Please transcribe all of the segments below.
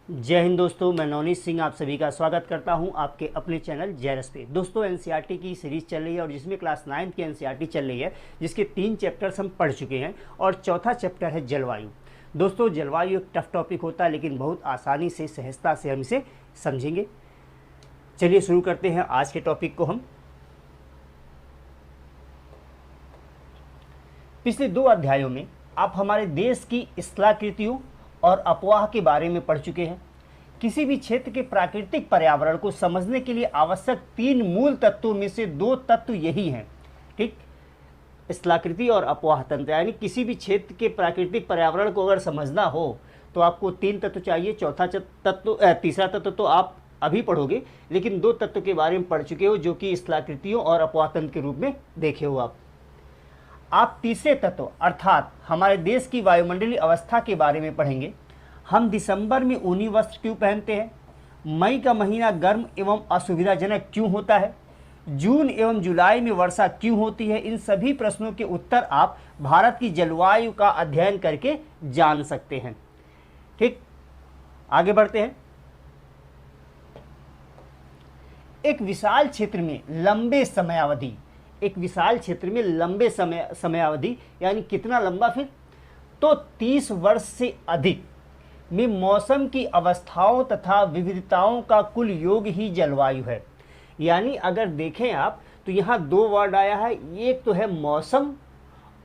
जय हिंद दोस्तों, मैं नवनीत सिंह आप सभी का स्वागत करता हूं आपके अपने चैनल जयरस पे। दोस्तों, एनसीईआरटी की सीरीज़ चल रही है और जिसमें क्लास 9 की एनसीईआरटी चल रही है, जिसके 3 चैप्टर्स हम पढ़ चुके हैं और चौथा चैप्टर है जलवायु। दोस्तों, जलवायु एक टफ टॉपिक होता है, लेकिन बहुत आसानी से, सहजता से हम इसे समझेंगे। चलिए शुरू करते हैं आज के टॉपिक को। हम पिछले 2 अध्यायों में आप हमारे देश की स्थलाकृतियों और अफवाह के बारे में पढ़ चुके हैं। किसी भी क्षेत्र के प्राकृतिक पर्यावरण को समझने के लिए आवश्यक 3 मूल तत्वों में से 2 तत्व यही हैं। ठीक, स्थलाकृति और अफवाह तंत्र, यानी किसी भी क्षेत्र के प्राकृतिक पर्यावरण को अगर समझना हो तो आपको 3 तत्व चाहिए। तीसरा तत्व तो आप अभी पढ़ोगे, लेकिन 2 तत्व के बारे में पढ़ चुके हो, जो कि स्थलाकृतियों और अफवाह तंत्र के रूप में देखे हो आप तीसरे तत्व अर्थात हमारे देश की वायुमंडलीय अवस्था के बारे में पढ़ेंगे। हम दिसंबर में ऊनी वस्त्र क्यों पहनते हैं? मई का महीना गर्म एवं असुविधाजनक क्यों होता है? जून एवं जुलाई में वर्षा क्यों होती है? इन सभी प्रश्नों के उत्तर आप भारत की जलवायु का अध्ययन करके जान सकते हैं। ठीक, आगे बढ़ते हैं। एक विशाल क्षेत्र में लंबे समयावधि यानी कितना लंबा? फिर तो 30 वर्ष से अधिक में मौसम की अवस्थाओं तथा विविधताओं का कुल योग ही जलवायु है। यानी अगर देखें आप तो यहाँ 2 वर्ड आया है, एक तो है मौसम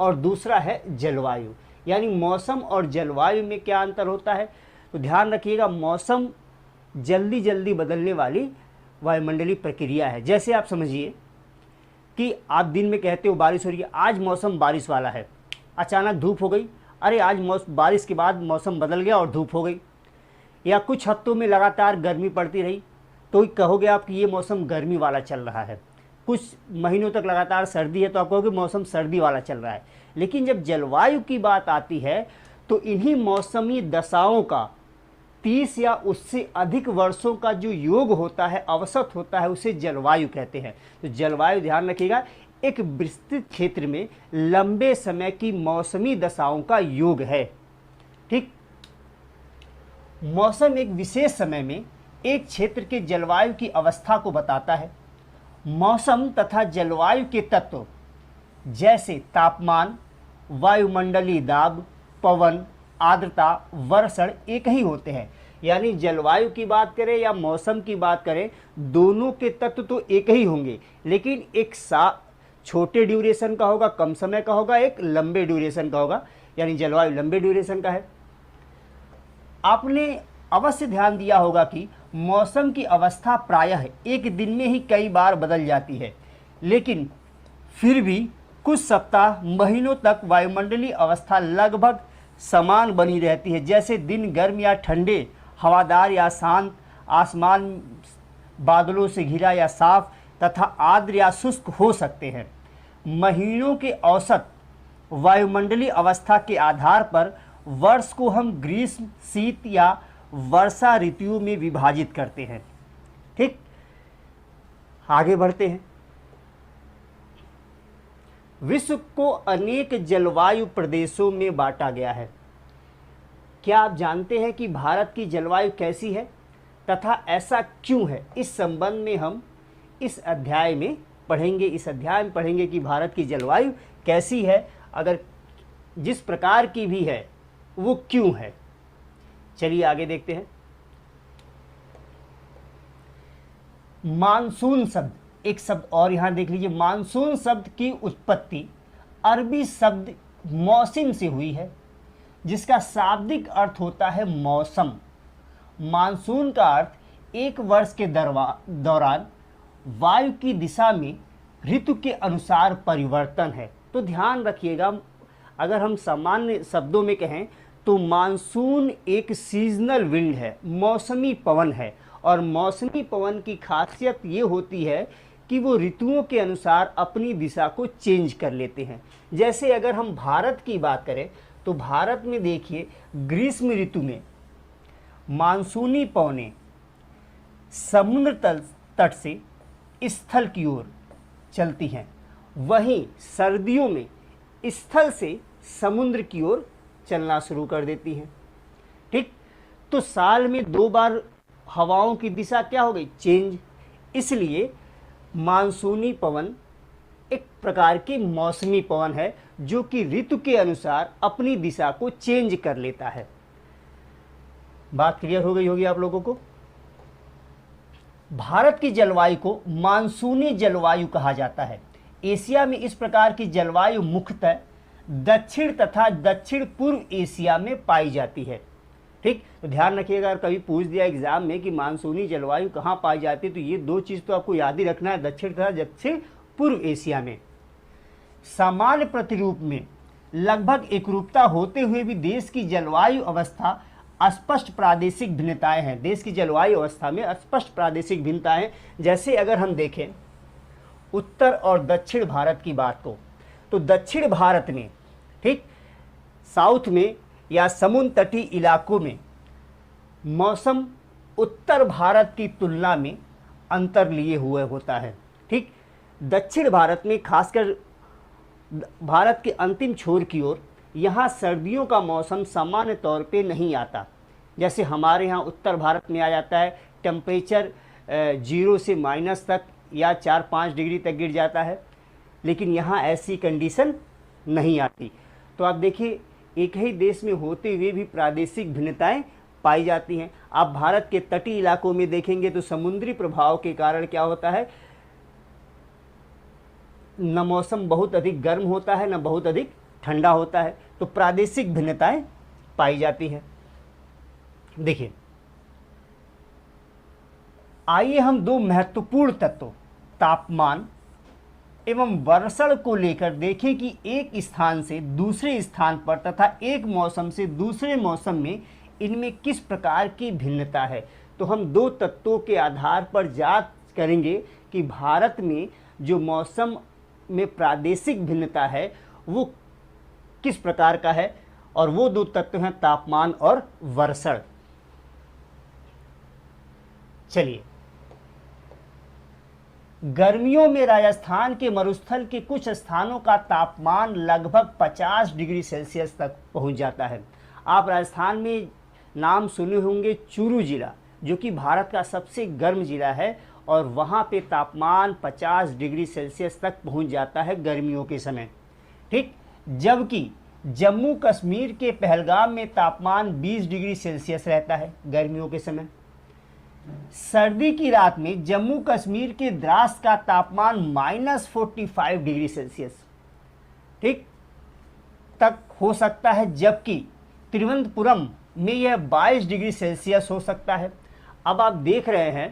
और दूसरा है जलवायु। यानी मौसम और जलवायु में क्या अंतर होता है? तो ध्यान रखिएगा, मौसम जल्दी जल्दी बदलने वाली वायुमंडलीय प्रक्रिया है। जैसे आप समझिए कि आप दिन में कहते हो बारिश हो रही है, आज मौसम बारिश वाला है, अचानक धूप हो गई, अरे आज बारिश के बाद मौसम बदल गया और धूप हो गई। या कुछ हफ्तों में लगातार गर्मी पड़ती रही तो कहोगे आप कि ये मौसम गर्मी वाला चल रहा है। कुछ महीनों तक लगातार सर्दी है तो आप कहोगे मौसम सर्दी वाला चल रहा है। लेकिन जब जलवायु की बात आती है तो इन्हीं मौसमी दशाओं का 30 या उससे अधिक वर्षों का जो योग होता है, औसत होता है, उसे जलवायु कहते हैं। तो जलवायु, ध्यान रखिएगा, एक विस्तृत क्षेत्र में लंबे समय की मौसमी दशाओं का योग है। ठीक, मौसम एक विशेष समय में एक क्षेत्र के जलवायु की अवस्था को बताता है। मौसम तथा जलवायु के तत्व जैसे तापमान, वायुमंडलीय दाब, पवन, आर्द्रता, वर्षण एक ही होते हैं। यानी जलवायु की बात करें या मौसम की बात करें, दोनों के तत्व तो एक ही होंगे, लेकिन एक छोटे ड्यूरेशन का होगा, कम समय का होगा, एक लंबे ड्यूरेशन का होगा। यानी जलवायु लंबे ड्यूरेशन का है। आपने अवश्य ध्यान दिया होगा कि मौसम की अवस्था प्रायः एक दिन में ही कई बार बदल जाती है, लेकिन फिर भी कुछ सप्ताह, महीनों तक वायुमंडलीय अवस्था लगभग समान बनी रहती है। जैसे दिन गर्म या ठंडे, हवादार या शांत, आसमान बादलों से घिरा या साफ तथा आर्द्र या शुष्क हो सकते हैं। महीनों के औसत वायुमंडलीय अवस्था के आधार पर वर्ष को हम ग्रीष्म, शीत या वर्षा ऋतुओं में विभाजित करते हैं। ठीक, आगे बढ़ते हैं। विश्व को अनेक जलवायु प्रदेशों में बांटा गया है। क्या आप जानते हैं कि भारत की जलवायु कैसी है तथा ऐसा क्यों है? इस संबंध में हम इस अध्याय में पढ़ेंगे कि भारत की जलवायु कैसी है, अगर जिस प्रकार की भी है वो क्यों है। चलिए आगे देखते हैं। मानसून शब्द, एक शब्द और यहां देख लीजिए। मानसून शब्द की उत्पत्ति अरबी शब्द मौसिम से हुई है, जिसका शाब्दिक अर्थ होता है मौसम। मानसून का अर्थ एक वर्ष के दौरान वायु की दिशा में ऋतु के अनुसार परिवर्तन है। तो ध्यान रखिएगा, अगर हम सामान्य शब्दों में कहें तो मानसून एक सीजनल विंड है, मौसमी पवन है। और मौसमी पवन की खासियत ये होती है कि वो ऋतुओं के अनुसार अपनी दिशा को चेंज कर लेते हैं। जैसे अगर हम भारत की बात करें तो भारत में देखिए, ग्रीष्म ऋतु में मानसूनी पवनें समुद्र तट से स्थल की ओर चलती हैं, वहीं सर्दियों में स्थल से समुद्र की ओर चलना शुरू कर देती हैं। ठीक, तो साल में 2 बार हवाओं की दिशा क्या हो गई, चेंज। इसलिए मानसूनी पवन एक प्रकार की मौसमी पवन है जो कि ऋतु के अनुसार अपनी दिशा को चेंज कर लेता है। बात क्लियर हो गई होगी आप लोगों को। भारत की जलवायु को मानसूनी जलवायु कहा जाता है। एशिया में इस प्रकार की जलवायु मुख्यतः दक्षिण तथा दक्षिण पूर्व एशिया में पाई जाती है। ठीक, तो ध्यान रखिएगा, अगर कभी पूछ दिया एग्जाम में कि मानसूनी जलवायु कहाँ पाई जाती है, तो ये 2 चीज़ तो आपको याद ही रखना है, दक्षिण तथा दक्षिण पूर्व एशिया में। सामान्य प्रतिरूप में लगभग एकरूपता होते हुए भी देश की जलवायु अवस्था स्पष्ट प्रादेशिक भिन्नताएं हैं। देश की जलवायु अवस्था में स्पष्ट प्रादेशिक भिन्नताएं, जैसे अगर हम देखें उत्तर और दक्षिण भारत की बात को, तो दक्षिण भारत में, ठीक, साउथ में या समुद्र तटीय इलाकों में मौसम उत्तर भारत की तुलना में अंतर लिए हुए होता है। ठीक, दक्षिण भारत में खासकर भारत के अंतिम छोर की ओर यहाँ सर्दियों का मौसम सामान्य तौर पे नहीं आता, जैसे हमारे यहाँ उत्तर भारत में आ जाता है। टेम्परेचर 0 से माइनस तक या 4-5 डिग्री तक गिर जाता है, लेकिन यहाँ ऐसी कंडीशन नहीं आती। तो आप देखिए, एक ही देश में होते हुए भी प्रादेशिक भिन्नताएं पाई जाती हैं। आप भारत के तटीय इलाकों में देखेंगे तो समुद्री प्रभाव के कारण क्या होता है, न मौसम बहुत अधिक गर्म होता है, न बहुत अधिक ठंडा होता है, तो प्रादेशिक भिन्नताएं पाई जाती हैं। देखिए, आइए हम 2 महत्वपूर्ण तत्वों तापमान एवं वर्षण को लेकर देखें कि एक स्थान से दूसरे स्थान पर तथा एक मौसम से दूसरे मौसम में इनमें किस प्रकार की भिन्नता है। तो हम 2 तत्वों के आधार पर जांच करेंगे कि भारत में जो मौसम में प्रादेशिक भिन्नता है वो किस प्रकार का है, और वो 2 तत्व हैं तापमान और वर्षण। चलिए, गर्मियों में राजस्थान के मरुस्थल के कुछ स्थानों का तापमान लगभग 50 डिग्री सेल्सियस तक पहुंच जाता है। आप राजस्थान में नाम सुने होंगे चूरू जिला, जो कि भारत का सबसे गर्म जिला है, और वहाँ पे तापमान 50 डिग्री सेल्सियस तक पहुँच जाता है गर्मियों के समय। ठीक, जबकि जम्मू कश्मीर के पहलगाम में तापमान 20 डिग्री सेल्सियस रहता है गर्मियों के समय। सर्दी की रात में जम्मू कश्मीर के द्रास का तापमान -45 डिग्री सेल्सियस ठीक तक हो सकता है, जबकि तिरुवनंतपुरम में यह 22 डिग्री सेल्सियस हो सकता है। अब आप देख रहे हैं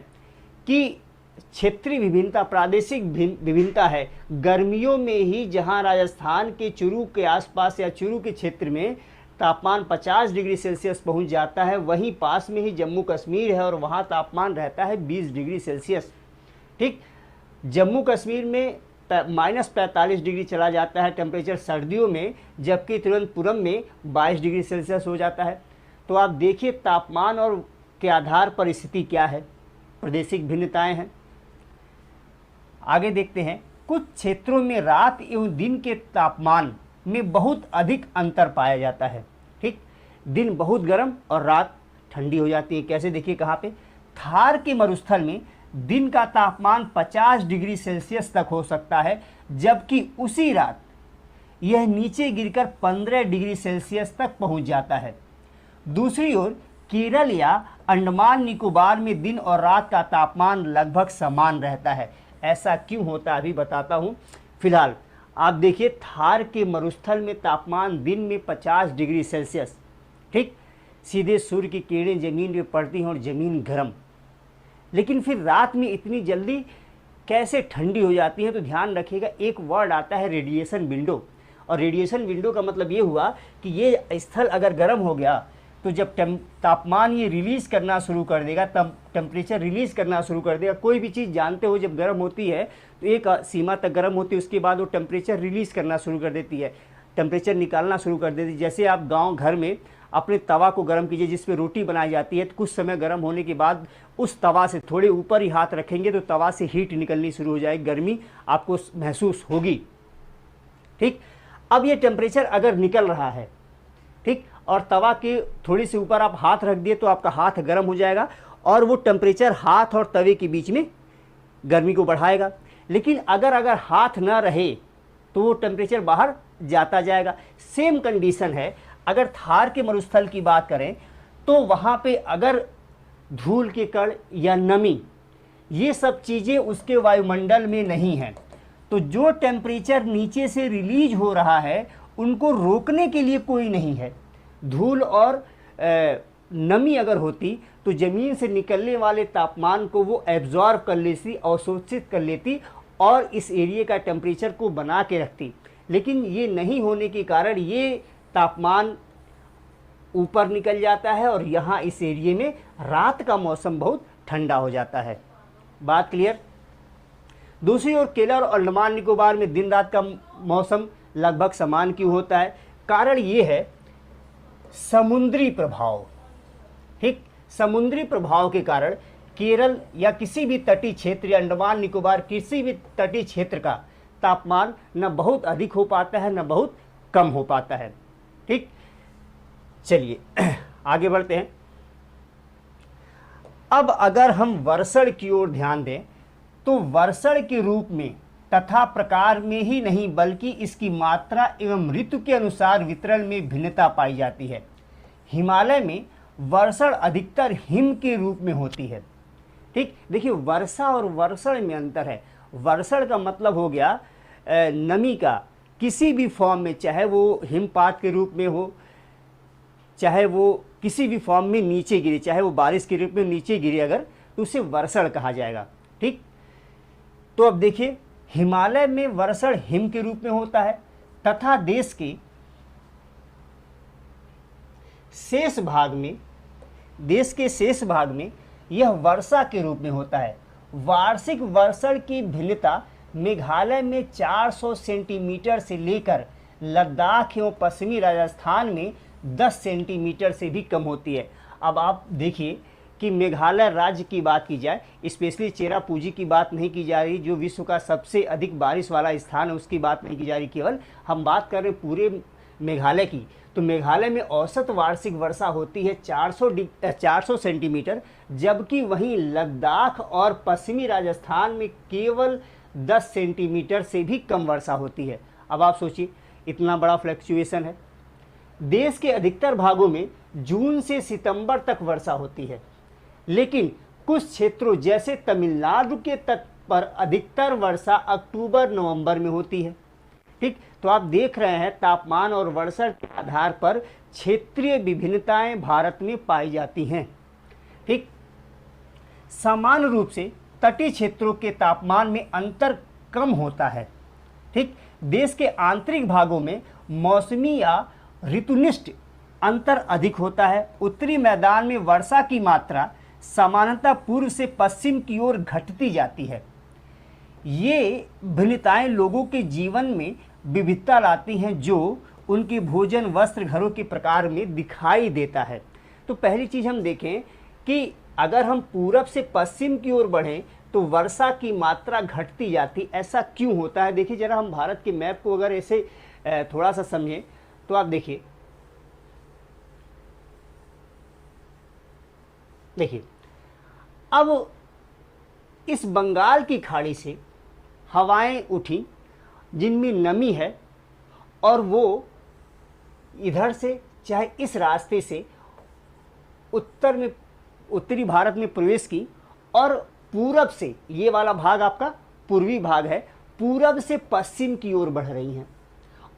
कि क्षेत्रीय विभिन्नता, प्रादेशिक विभिन्नता है। गर्मियों में ही जहां राजस्थान के चूरू के आसपास या चूरू के क्षेत्र में तापमान 50 डिग्री सेल्सियस पहुंच जाता है, वहीं पास में ही जम्मू कश्मीर है और वहां तापमान रहता है 20 डिग्री सेल्सियस। ठीक, जम्मू कश्मीर में -45 डिग्री चला जाता है टेम्परेचर सर्दियों में, जबकि तिरुवनंतपुरम में 22 डिग्री सेल्सियस हो जाता है। तो आप देखिए तापमान और के आधार पर स्थिति क्या है, प्रादेशिक भिन्नताएं हैं। आगे देखते हैं, कुछ क्षेत्रों में रात एवं दिन के तापमान में बहुत अधिक अंतर पाया जाता है। ठीक, दिन बहुत गर्म और रात ठंडी हो जाती है। कैसे, देखिए कहाँ पे, थार के मरुस्थल में दिन का तापमान 50 डिग्री सेल्सियस तक हो सकता है, जबकि उसी रात यह नीचे गिरकर 15 डिग्री सेल्सियस तक पहुंच जाता है। दूसरी ओर केरल या अंडमान निकोबार में दिन और रात का तापमान लगभग समान रहता है। ऐसा क्यों होता है अभी बताता हूँ। फिलहाल आप देखिए, थार के मरुस्थल में तापमान दिन में 50 डिग्री सेल्सियस, ठीक, सीधे सूर्य की किरणें जमीन पर पड़ती हैं और ज़मीन गर्म, लेकिन फिर रात में इतनी जल्दी कैसे ठंडी हो जाती है। तो ध्यान रखिएगा, एक वर्ड आता है रेडिएशन विंडो, और रेडिएशन विंडो का मतलब ये हुआ कि ये स्थल अगर गर्म हो गया तो जब तापमान ये रिलीज़ करना शुरू कर देगा, तब टेम्परेचर रिलीज़ करना शुरू कर देगा। कोई भी चीज़ जानते हो, जब गर्म होती है तो एक सीमा तक गर्म होती है, उसके बाद वो टेम्परेचर रिलीज़ करना शुरू कर देती है, टेम्परेचर निकालना शुरू कर देती है। जैसे आप गांव घर में अपने तवा को गर्म कीजिए जिस पे रोटी बनाई जाती है, तो कुछ समय गर्म होने के बाद उस तवा से थोड़े ऊपर ही हाथ रखेंगे तो तवा से हीट निकलनी शुरू हो जाएगी, गर्मी आपको महसूस होगी। ठीक, अब ये टेम्परेचर अगर निकल रहा है, ठीक, और तवा के थोड़ी सी ऊपर आप हाथ रख दिए तो आपका हाथ गर्म हो जाएगा और वो टेम्परेचर हाथ और तवे के बीच में गर्मी को बढ़ाएगा। लेकिन अगर हाथ ना रहे तो वो टेम्परेचर बाहर जाता जाएगा। सेम कंडीशन है अगर थार के मरुस्थल की बात करें तो वहाँ पे अगर धूल के कण या नमी ये सब चीज़ें उसके वायुमंडल में नहीं हैं तो जो टेम्परेचर नीचे से रिलीज हो रहा है उनको रोकने के लिए कोई नहीं है। धूल और नमी अगर होती तो ज़मीन से निकलने वाले तापमान को वो एब्जॉर्ब कर लेती, अवशोषित कर लेती और इस एरिया का टेम्परेचर को बना के रखती। लेकिन ये नहीं होने के कारण ये तापमान ऊपर निकल जाता है और यहाँ इस एरिया में रात का मौसम बहुत ठंडा हो जाता है। बात क्लियर। दूसरी ओर केरल और अंडमान निकोबार में दिन रात का मौसम लगभग समान क्यों होता है? कारण ये है समुद्री प्रभाव। ठीक, समुद्री प्रभाव के कारण केरल या किसी भी तटीय क्षेत्र या अंडमान निकोबार किसी भी तटीय क्षेत्र का तापमान न बहुत अधिक हो पाता है न बहुत कम हो पाता है। ठीक, चलिए आगे बढ़ते हैं। अब अगर हम वर्षण की ओर ध्यान दें तो वर्षण के रूप में तथा प्रकार में ही नहीं बल्कि इसकी मात्रा एवं ऋतु के अनुसार वितरण में भिन्नता पाई जाती है। हिमालय में वर्षण अधिकतर हिम के रूप में होती है। ठीक, देखिए वर्षा और वर्षण में अंतर है। वर्षण का मतलब हो गया नमी का किसी भी फॉर्म में, चाहे वो हिमपात के रूप में हो, चाहे वो किसी भी फॉर्म में नीचे गिरे, चाहे वो बारिश के रूप में नीचे गिरे अगर, तो उसे वर्षण कहा जाएगा। ठीक, तो अब देखिए हिमालय में वर्षण हिम के रूप में होता है तथा देश के शेष भाग में यह वर्षा के रूप में होता है। वार्षिक वर्षण की भिन्नता मेघालय में 400 सेंटीमीटर से लेकर लद्दाख एवं पश्चिमी राजस्थान में 10 सेंटीमीटर से भी कम होती है। अब आप देखिए कि मेघालय राज्य की बात की जाए, स्पेशली चेरापूंजी की बात नहीं की जा रही जो विश्व का सबसे अधिक बारिश वाला स्थान है, उसकी बात नहीं की जा रही, केवल हम बात कर रहे पूरे मेघालय की। तो मेघालय में औसत वार्षिक वर्षा होती है 400 सेंटीमीटर, जबकि वहीं लद्दाख और पश्चिमी राजस्थान में केवल 10 सेंटीमीटर से भी कम वर्षा होती है। अब आप सोचिए इतना बड़ा फ्लक्चुएशन है। देश के अधिकतर भागों में जून से सितंबर तक वर्षा होती है, लेकिन कुछ क्षेत्रों जैसे तमिलनाडु के तट पर अधिकतर वर्षा अक्टूबर नवंबर में होती है। ठीक, तो आप देख रहे हैं तापमान और वर्षा के आधार पर क्षेत्रीय विभिन्नताएं भारत में पाई जाती हैं। ठीक, सामान्य रूप से तटीय क्षेत्रों के तापमान में अंतर कम होता है। ठीक, देश के आंतरिक भागों में मौसमी या ऋतुनिष्ठ अंतर अधिक होता है। उत्तरी मैदान में वर्षा की मात्रा सामान्यतः पूर्व से पश्चिम की ओर घटती जाती है। ये भिन्नताएं लोगों के जीवन में विविधता लाती हैं जो उनके भोजन, वस्त्र, घरों के प्रकार में दिखाई देता है। तो पहली चीज़ हम देखें कि अगर हम पूरब से पश्चिम की ओर बढ़ें तो वर्षा की मात्रा घटती जाती, ऐसा क्यों होता है? देखिए जरा हम भारत के मैप को अगर ऐसे थोड़ा सा समझें तो आप देखिए अब इस बंगाल की खाड़ी से हवाएं उठी जिनमें नमी है और वो इधर से चाहे इस रास्ते से उत्तरी भारत में प्रवेश की और पूरब से, ये वाला भाग आपका पूर्वी भाग है, पूरब से पश्चिम की ओर बढ़ रही हैं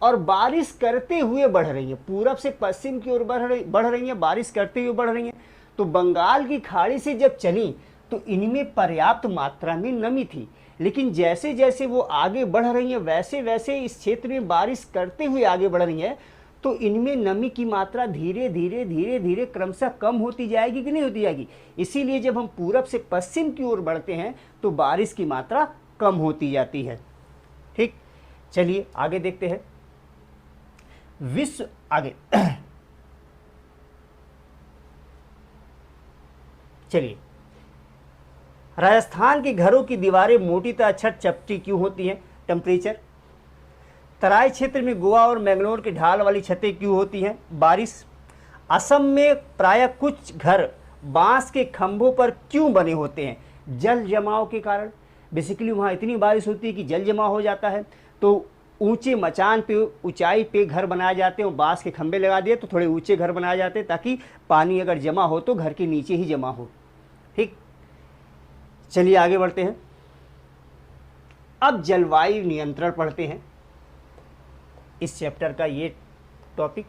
और बारिश करते हुए बढ़ रही हैं। पूरब से पश्चिम की ओर बढ़ रही हैं, बारिश करते हुए बढ़ रही हैं। तो बंगाल की खाड़ी से जब चली तो इनमें पर्याप्त मात्रा में नमी थी, लेकिन जैसे जैसे वो आगे बढ़ रही हैं वैसे वैसे इस क्षेत्र में बारिश करते हुए आगे बढ़ रही हैं, तो इनमें नमी की मात्रा धीरे धीरे क्रमशः कम होती जाएगी कि नहीं होती जाएगी। इसीलिए जब हम पूरब से पश्चिम की ओर बढ़ते हैं तो बारिश की मात्रा कम होती जाती है। ठीक, चलिए आगे देखते हैं। विश्व आगे चलिए, राजस्थान के घरों की दीवारें मोटी तथा छत चपटी क्यों होती हैं? टेम्परेचर। तराई क्षेत्र में गोवा और मैंगलोर की ढाल वाली छतें क्यों होती हैं? बारिश। असम में प्रायः कुछ घर बांस के खंभों पर क्यों बने होते हैं? जल जमाव के कारण। बेसिकली वहाँ इतनी बारिश होती है कि जल जमा हो जाता है, तो ऊंचे मचान पे, ऊंचाई पे घर बनाए जाते हैं और बांस के खंभे लगा दिए तो थोड़े ऊंचे घर बनाए जाते हैं ताकि पानी अगर जमा हो तो घर के नीचे ही जमा हो। ठीक, चलिए आगे बढ़ते हैं। अब जलवायु नियंत्रण पढ़ते हैं, इस चैप्टर का ये टॉपिक।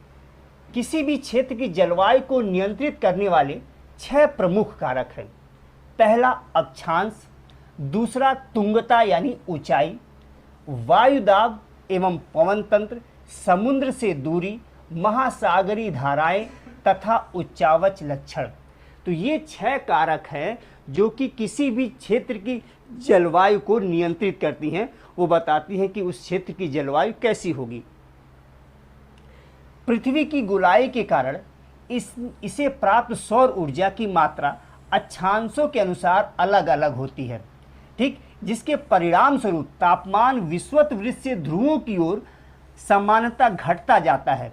किसी भी क्षेत्र की जलवायु को नियंत्रित करने वाले 6 प्रमुख कारक हैं। पहला अक्षांश, दूसरा तुंगता यानी ऊंचाई, वायुदाब एवं पवन तंत्र, समुद्र से दूरी, महासागरीय धाराएं तथा उच्चावच लक्षण। तो ये 6 कारक हैं जो कि किसी भी क्षेत्र की जलवायु को नियंत्रित करती हैं, वो बताती हैं कि उस क्षेत्र की जलवायु कैसी होगी। पृथ्वी की गोलाई के कारण इसे प्राप्त सौर ऊर्जा की मात्रा अक्षांशों के अनुसार अलग अलग होती है। ठीक, जिसके परिणाम स्वरूप तापमान विषुवत वृत्त से ध्रुवों की ओर सामान्यतः घटता जाता है।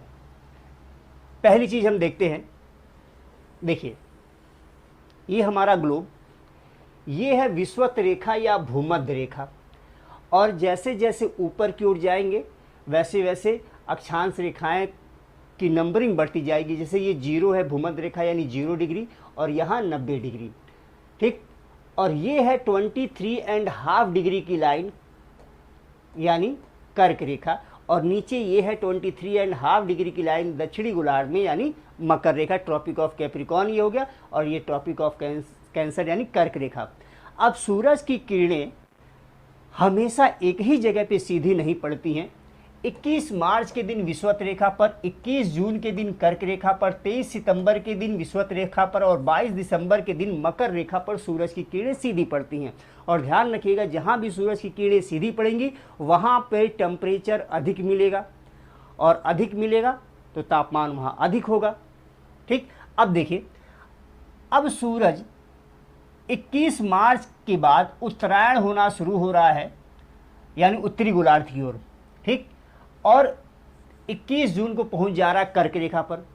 पहली चीज हम देखते हैं, देखिए ये हमारा ग्लोब, ये है विषुवत रेखा या भूमध्य रेखा, और जैसे जैसे ऊपर की ओर जाएंगे वैसे वैसे अक्षांश रेखाएं की नंबरिंग बढ़ती जाएगी। जैसे ये 0 है भूमध्य रेखा यानी 0 डिग्री, और यहाँ 90 डिग्री। ठीक, और ये है 23.5 डिग्री की लाइन यानी कर्क रेखा, और नीचे ये है 23.5 डिग्री की लाइन दक्षिणी गोलार्ध में यानी मकर रेखा, ट्रॉपिक ऑफ कैप्रिकॉर्न ये हो गया, और ये ट्रॉपिक ऑफ कैंसर यानी कर्क रेखा। अब सूरज की किरणें हमेशा एक ही जगह पे सीधी नहीं पड़ती हैं। 21 मार्च के दिन विषुवत रेखा पर, 21 जून के दिन कर्क रेखा पर, 23 सितंबर के दिन विषुवत रेखा पर और 22 दिसंबर के दिन मकर रेखा पर सूरज की किरणें सीधी पड़ती हैं। और ध्यान रखिएगा, जहाँ भी सूरज की किरणें सीधी पड़ेंगी वहाँ पे टेम्परेचर अधिक मिलेगा, और अधिक मिलेगा तो तापमान वहाँ अधिक होगा। ठीक, अब देखिए, अब सूरज 21 मार्च के बाद उत्तरायण होना शुरू हो रहा है यानी उत्तरी गोलार्ध की ओर। ठीक, और 21 जून को पहुंच जा रहा है कर्क रेखा पर।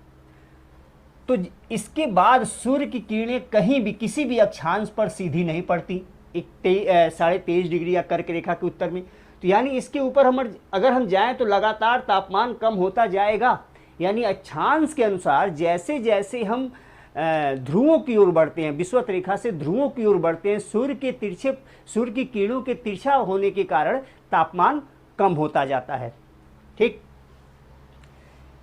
तो इसके बाद सूर्य की किरणें कहीं भी किसी भी अक्षांश पर सीधी नहीं पड़ती 23.5 डिग्री या कर्क रेखा के उत्तर में। तो यानी इसके ऊपर अगर हम जाएं तो लगातार तापमान कम होता जाएगा। यानी अक्षांश के अनुसार जैसे जैसे हम ध्रुवों की ओर बढ़ते हैं, विषुवत रेखा से ध्रुवों की ओर बढ़ते हैं, सूर्य की किरणों के तिरछा होने के कारण तापमान कम होता जाता है। ठीक,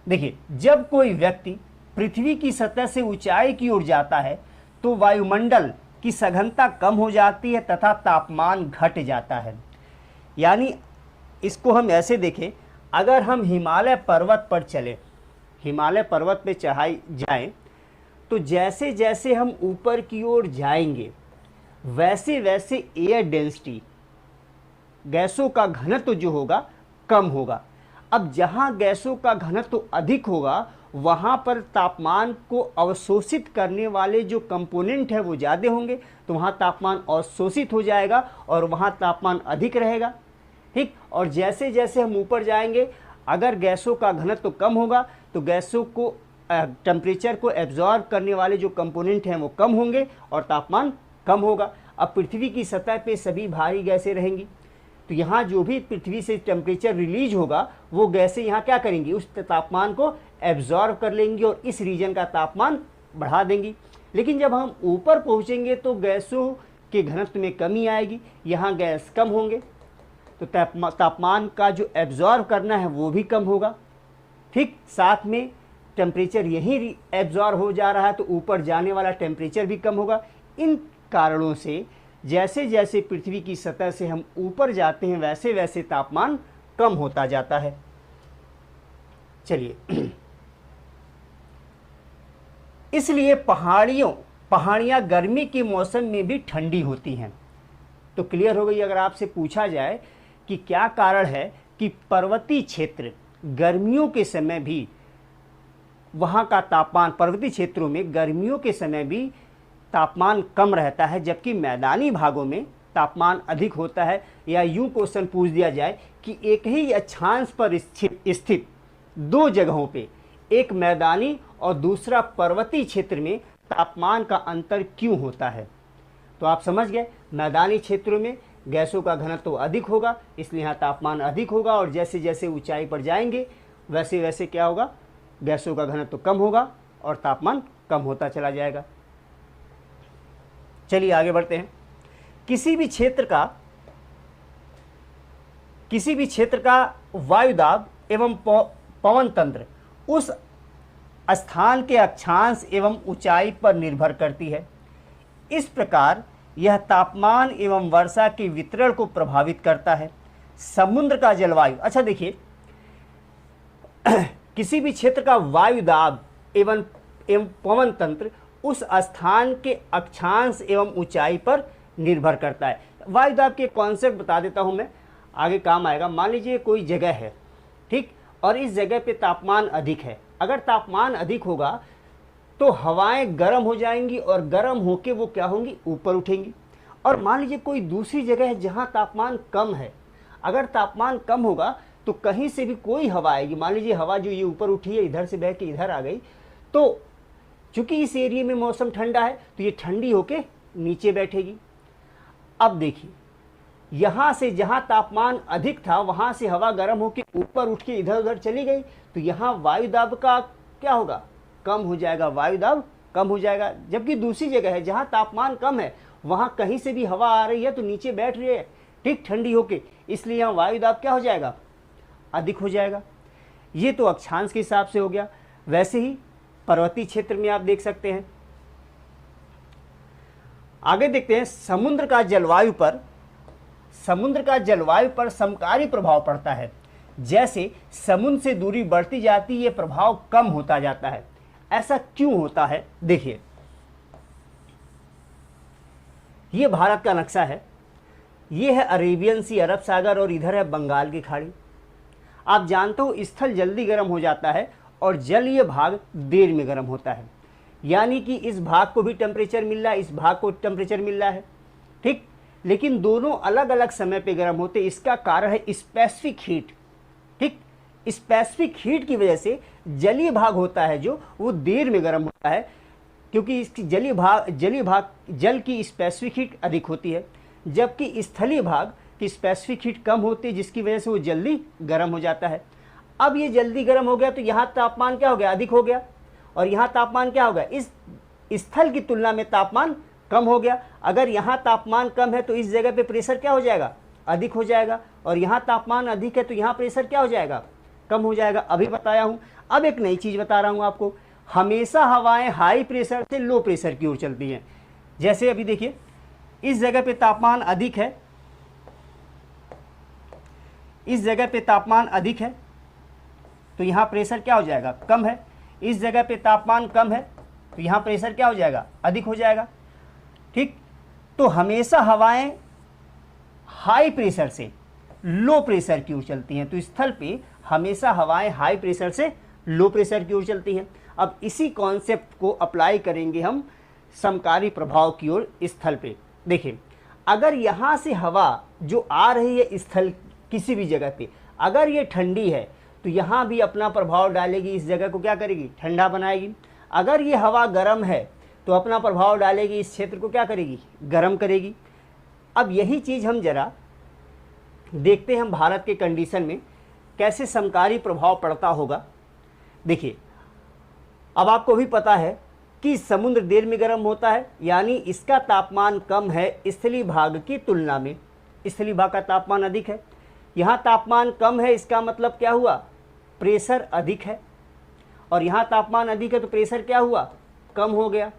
देखिए, जब कोई व्यक्ति पृथ्वी की सतह से ऊंचाई की ओर जाता है तो वायुमंडल की सघनता कम हो जाती है तथा तापमान घट जाता है। यानी इसको हम ऐसे देखें, अगर हम हिमालय पर्वत पर चले, हिमालय पर्वत पे चढ़ाई जाएं, तो जैसे जैसे हम ऊपर की ओर जाएंगे वैसे वैसे एयर डेंसिटी, गैसों का घनत्व जो होगा कम होगा। अब जहाँ गैसों का घनत्व अधिक होगा वहाँ पर तापमान को अवशोषित करने वाले जो कंपोनेंट है वो ज़्यादा होंगे, तो वहाँ तापमान अवशोषित हो जाएगा और वहाँ तापमान अधिक रहेगा। ठीक, और जैसे जैसे हम ऊपर जाएंगे, अगर गैसों का घनत्व कम होगा तो गैसों को टेम्परेचर को एब्जॉर्ब करने वाले जो कंपोनेंट हैं वो कम होंगे और तापमान कम होगा। अब पृथ्वी की सतह पे सभी भारी गैसें रहेंगी, तो यहाँ जो भी पृथ्वी से टेम्परेचर रिलीज होगा वो गैसें यहाँ क्या करेंगी, उस तापमान को एब्जॉर्ब कर लेंगी और इस रीजन का तापमान बढ़ा देंगी। लेकिन जब हम ऊपर पहुँचेंगे तो गैसों के घनत्व में कमी आएगी, यहाँ गैस कम होंगे तो तापमान का जो एब्जॉर्ब करना है वो भी कम होगा। ठीक, साथ में टेम्परेचर यहीं एब्जॉर्ब हो जा रहा है तो ऊपर जाने वाला टेम्परेचर भी कम होगा। इन कारणों से जैसे जैसे पृथ्वी की सतह से हम ऊपर जाते हैं वैसे वैसे तापमान कम होता जाता है। चलिए, इसलिए पहाड़ियाँ गर्मी के मौसम में भी ठंडी होती हैं। तो क्लियर हो गई। अगर आपसे पूछा जाए कि क्या कारण है कि पर्वतीय क्षेत्र गर्मियों के समय भी वहाँ का तापमान, पर्वतीय क्षेत्रों में गर्मियों के समय भी तापमान कम रहता है जबकि मैदानी भागों में तापमान अधिक होता है, या यूं क्वेश्चन पूछ दिया जाए कि एक ही अक्षांश पर स्थित 2 जगहों पे, एक मैदानी और दूसरा पर्वतीय क्षेत्र में तापमान का अंतर क्यों होता है। तो आप समझ गए, मैदानी क्षेत्रों में गैसों का घनत्व तो अधिक होगा, इसलिए यहाँ तापमान अधिक होगा, और जैसे जैसे ऊंचाई पर जाएंगे वैसे वैसे क्या होगा, गैसों का घनत्व तो कम होगा और तापमान कम होता चला जाएगा। चलिए आगे बढ़ते हैं। किसी भी क्षेत्र का वायुदाब एवं पवन तंत्र उस स्थान के अक्षांश एवं ऊंचाई पर निर्भर करती है। इस प्रकार यह तापमान एवं वर्षा के वितरण को प्रभावित करता है। समुद्र का जलवायु, अच्छा देखिए, किसी भी क्षेत्र का वायुदाब एवं पवन तंत्र उस स्थान के अक्षांश एवं ऊंचाई पर निर्भर करता है। वायुदाब के कॉन्सेप्ट बता देता हूं मैं, आगे काम आएगा। मान लीजिए कोई जगह है, ठीक, और इस जगह पे तापमान अधिक है। अगर तापमान अधिक होगा तो हवाएं गर्म हो जाएंगी और गर्म होके वो क्या होंगी, ऊपर उठेंगी। और मान लीजिए कोई दूसरी जगह है जहां तापमान कम है, अगर तापमान कम होगा तो कहीं से भी कोई हवा आएगी। मान लीजिए हवा जो ये ऊपर उठी है इधर से बह के इधर आ गई, तो चूंकि इस एरिया में मौसम ठंडा है तो ये ठंडी होके नीचे बैठेगी। अब देखिए, यहाँ से जहाँ तापमान अधिक था वहाँ से हवा गर्म होकर ऊपर उठ के इधर उधर चली गई, तो यहाँ वायुदाब का क्या होगा, कम हो जाएगा, वायुदाब कम हो जाएगा। जबकि दूसरी जगह है जहाँ तापमान कम है, वहाँ कहीं से भी हवा आ रही है तो नीचे बैठ रही है, ठीक, ठंडी होके, इसलिए यहाँ वायुदाब क्या हो जाएगा, अधिक हो जाएगा। ये तो अक्षांश के हिसाब से हो गया। वैसे ही पर्वतीय क्षेत्र में आप देख सकते हैं। आगे देखते हैं, समुद्र का जलवायु पर समकारी प्रभाव पड़ता है। जैसे समुद्र से दूरी बढ़ती जाती है, ये प्रभाव कम होता जाता है। ऐसा क्यों होता है, देखिए, ये भारत का नक्शा है, ये है अरेबियन सी, अरब सागर, और इधर है बंगाल की खाड़ी। आप जानते हो स्थल जल्दी गर्म हो जाता है और जलीय भाग देर में गर्म होता है, यानी कि इस भाग को भी टेम्परेचर मिल रहा है, इस भाग को टेम्परेचर मिल रहा है, ठीक, लेकिन दोनों अलग अलग समय पे गर्म होते। इसका कारण है स्पेसिफिक हीट, ठीक, स्पेसिफिक हीट की वजह से जलीय भाग होता है जो वो देर में गर्म होता है, क्योंकि इसकी जल की स्पेसिफिक हीट अधिक होती है, जबकि स्थलीय भाग की स्पेसिफिक हीट कम होती है, जिसकी वजह से वो जल्दी गर्म हो जाता है। अब ये जल्दी गर्म हो गया तो यहाँ तापमान क्या हो गया, अधिक हो गया, और यहाँ तापमान क्या हो गया, इस स्थल की तुलना में तापमान कम हो गया। अगर यहाँ तापमान कम है तो इस जगह पे प्रेशर क्या हो जाएगा, अधिक हो जाएगा, और यहाँ तापमान अधिक है तो यहाँ प्रेशर क्या हो जाएगा, कम हो जाएगा। अभी बताया हूँ। अब एक नई चीज़ बता रहा हूँ आपको, हमेशा हवाएं हाई प्रेशर से लो प्रेशर की ओर चलती हैं। जैसे अभी देखिए, इस जगह पे तापमान अधिक है, इस जगह पे तापमान अधिक है तो यहाँ प्रेशर क्या हो जाएगा, कम है। इस जगह पे तापमान कम है तो यहाँ प्रेशर क्या हो जाएगा, अधिक हो जाएगा, ठीक। तो हमेशा हवाएं हाई प्रेशर से लो प्रेशर की ओर चलती हैं, तो स्थल पे हमेशा हवाएं हाई प्रेशर से लो प्रेशर की ओर चलती हैं। अब इसी कॉन्सेप्ट को अप्लाई करेंगे हम समकारी प्रभाव की ओर स्थल पे। देखिए, अगर यहाँ से हवा जो आ रही है स्थल किसी भी जगह पे, अगर ये ठंडी है तो यहाँ भी अपना प्रभाव डालेगी, इस जगह को क्या करेगी, ठंडा बनाएगी। अगर ये हवा गर्म है तो अपना प्रभाव डालेगी, इस क्षेत्र को क्या करेगी, गर्म करेगी। अब यही चीज़ हम जरा देखते हैं हम भारत के कंडीशन में कैसे समकारी प्रभाव पड़ता होगा। देखिए, अब आपको भी पता है कि समुद्र देर में गर्म होता है, यानी इसका तापमान कम है स्थलीय भाग की तुलना में, स्थलीय भाग का तापमान अधिक है। यहाँ तापमान कम है, इसका मतलब क्या हुआ, प्रेशर अधिक है, और यहाँ तापमान अधिक है तो प्रेशर क्या हुआ, कम हो गया।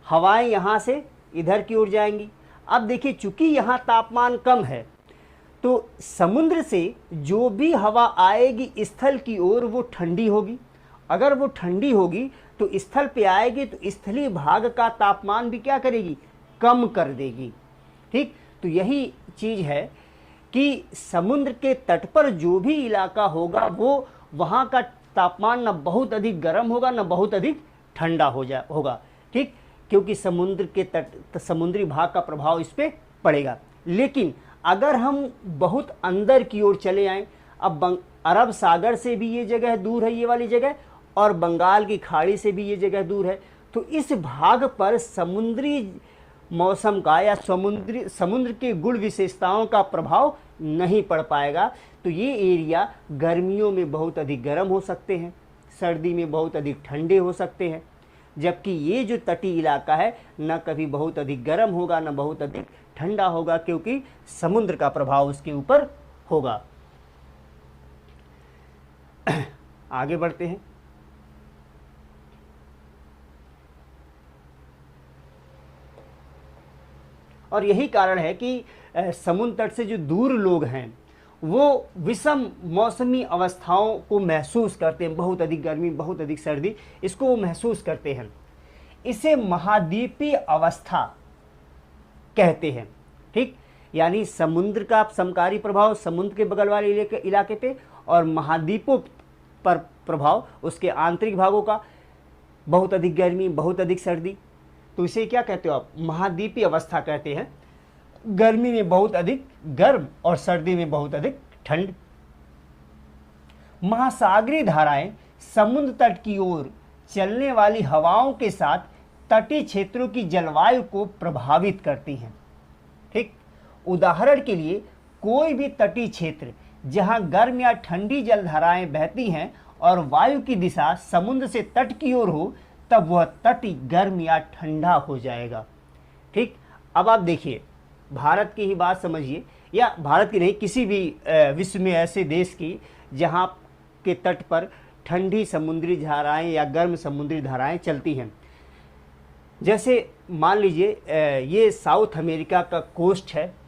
हवाएं यहाँ से इधर की ओर जाएंगी। अब देखिए, चूंकि यहाँ तापमान कम है तो समुद्र से जो भी हवा आएगी स्थल की ओर वो ठंडी होगी। अगर वो ठंडी होगी तो स्थल पे आएगी तो स्थलीय भाग का तापमान भी क्या करेगी, कम कर देगी, ठीक। तो यही चीज़ है कि समुद्र के तट पर जो भी इलाका होगा वो वहाँ का तापमान न बहुत अधिक गर्म होगा न बहुत अधिक ठंडा होगा, ठीक, क्योंकि समुद्र के तट समुद्री भाग का प्रभाव इस पर पड़ेगा। लेकिन अगर हम बहुत अंदर की ओर चले आएँ, अब अरब सागर से भी ये जगह दूर है, ये वाली जगह, और बंगाल की खाड़ी से भी ये जगह दूर है, तो इस भाग पर समुद्री मौसम का या समुद्र के गुण विशेषताओं का प्रभाव नहीं पड़ पाएगा। तो ये एरिया गर्मियों में बहुत अधिक गर्म हो सकते हैं, सर्दी में बहुत अधिक ठंडे हो सकते हैं, जबकि ये जो तटीय इलाका है न कभी बहुत अधिक गर्म होगा न बहुत अधिक ठंडा होगा, क्योंकि समुद्र का प्रभाव उसके ऊपर होगा। आगे बढ़ते हैं। और यही कारण है कि समुद्र तट से जो दूर लोग हैं वो विषम मौसमी अवस्थाओं को महसूस करते हैं, बहुत अधिक गर्मी, बहुत अधिक सर्दी, इसको वो महसूस करते हैं। इसे महाद्वीपीय अवस्था कहते हैं। ठीक, यानी समुद्र का समकारी प्रभाव समुद्र के बगल वाले इलाके पे और महाद्वीपों पर प्रभाव उसके आंतरिक भागों का, बहुत अधिक गर्मी, बहुत अधिक सर्दी, तो इसे क्या कहते हो आप? महाद्वीपीय अवस्था कहते हैं। गर्मी में बहुत अधिक गर्म और सर्दी में बहुत अधिक ठंड। महासागरीय धाराएं समुद्र तट की ओर चलने वाली हवाओं के साथ तटीय क्षेत्रों की जलवायु को प्रभावित करती हैं। ठीक, उदाहरण के लिए कोई भी तटीय क्षेत्र जहां गर्म या ठंडी जलधाराएं बहती हैं और वायु की दिशा समुद्र से तट की ओर हो, तब वह तट गर्म या ठंडा हो जाएगा। ठीक, अब आप देखिए, भारत की ही बात समझिए, या भारत की नहीं, किसी भी विश्व में ऐसे देश की जहां के तट पर ठंडी समुद्री धाराएं या गर्म समुद्री धाराएं चलती हैं। जैसे मान लीजिए ये साउथ अमेरिका का कोस्ट है,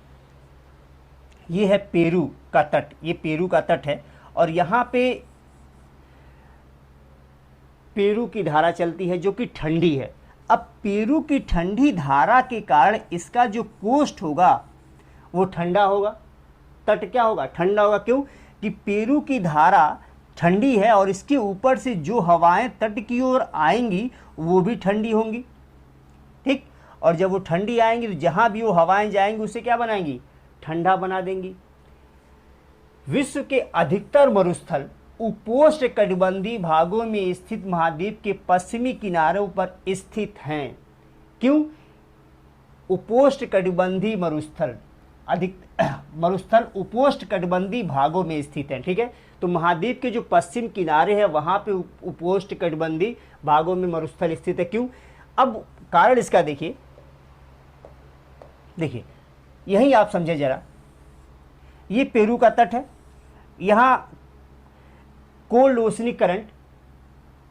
ये है पेरू का तट, ये पेरू का तट है और यहाँ पे पेरू की धारा चलती है जो कि ठंडी है। अब पेरू की ठंडी धारा के कारण इसका जो कोस्ट होगा वो ठंडा होगा, तट क्या होगा? ठंडा होगा। क्यों? कि पेरू की धारा ठंडी है और इसके ऊपर से जो हवाएं तट की ओर आएंगी वो भी ठंडी होंगी। ठीक, और जब वो ठंडी आएंगी तो जहां भी वो हवाएं जाएंगी उसे क्या बनाएंगी? ठंडा बना देंगी। विश्व के अधिकतर मरुस्थल उपोष्ण कटिबंधीय भागों में स्थित महाद्वीप के पश्चिमी किनारों पर स्थित हैं। क्यों? उपोष्ण कटिबंधीय मरुस्थल, अधिक मरुस्थल उपोष्ण कटिबंधीय भागों में स्थित हैं। ठीक है, तो महाद्वीप के जो पश्चिम किनारे हैं वहां पे उपोष्ण कटिबंधीय भागों में मरुस्थल स्थित है। क्यों? अब कारण इसका देखिए, यही आप समझे जरा। ये पेरू का तट है, यहां कोल्ड ओशनिक करंट,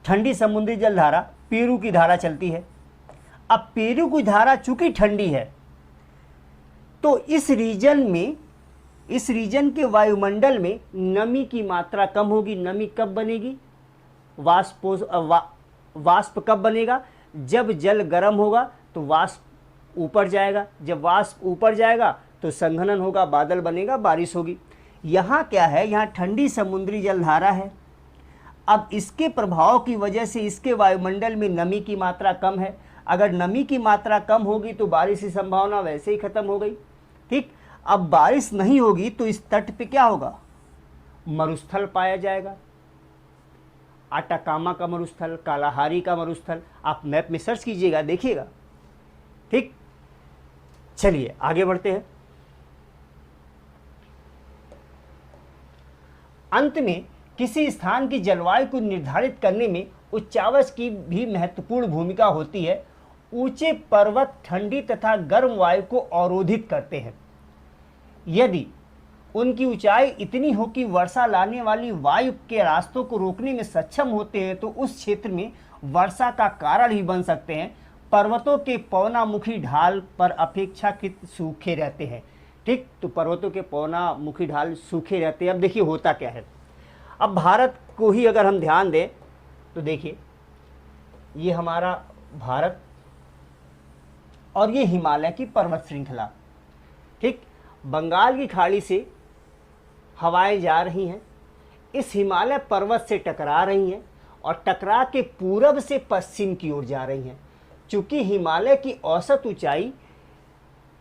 ठंडी समुद्री जलधारा पेरू की धारा चलती है। अब पेरू की धारा चूंकि ठंडी है तो इस रीजन के वायुमंडल में नमी की मात्रा कम होगी। नमी कब बनेगी? वाष्प कब बनेगा? जब जल गर्म होगा तो वाष्प ऊपर जाएगा, जब वाष्प ऊपर जाएगा तो संघनन होगा, बादल बनेगा, बारिश होगी। यहाँ क्या है? यहाँ ठंडी समुद्री जलधारा है। अब इसके प्रभाव की वजह से इसके वायुमंडल में नमी की मात्रा कम है। अगर नमी की मात्रा कम होगी तो बारिश की संभावना वैसे ही खत्म हो गई। ठीक, अब बारिश नहीं होगी तो इस तट पे क्या होगा? मरुस्थल पाया जाएगा। आटाकामा का मरुस्थल, कालाहारी का मरुस्थल, आप मैप में सर्च कीजिएगा, देखिएगा। ठीक, चलिए आगे बढ़ते हैं। अंत में किसी स्थान की जलवायु को निर्धारित करने में उच्चावच की भी महत्वपूर्ण भूमिका होती है। ऊंचे पर्वत ठंडी तथा गर्म वायु को अवरोधित करते हैं। यदि उनकी ऊंचाई इतनी हो कि वर्षा लाने वाली वायु के रास्तों को रोकने में सक्षम होते हैं तो उस क्षेत्र में वर्षा का कारण ही बन सकते हैं। पर्वतों के पवनामुखी ढाल पर अपेक्षाकृत सूखे रहते हैं। ठीक, तो पर्वतों के पवनामुखी ढाल सूखे रहते हैं। अब देखिए होता क्या है। अब भारत को ही अगर हम ध्यान दें तो देखिए, ये हमारा भारत और ये हिमालय की पर्वत श्रृंखला। ठीक, बंगाल की खाड़ी से हवाएं जा रही हैं, इस हिमालय पर्वत से टकरा रही हैं और टकरा के पूरब से पश्चिम की ओर जा रही हैं। चूंकि हिमालय की औसत ऊंचाई,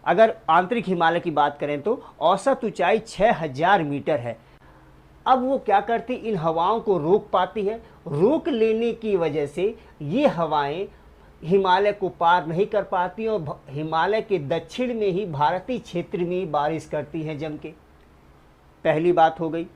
अगर आंतरिक हिमालय की बात करें तो औसत ऊंचाई 6000 मीटर है। अब वो क्या करती? इन हवाओं को रोक पाती है। रोक लेने की वजह से ये हवाएं हिमालय को पार नहीं कर पाती और हिमालय के दक्षिण में ही भारतीय क्षेत्र में ही बारिश करती हैं जम के। पहली बात हो गई।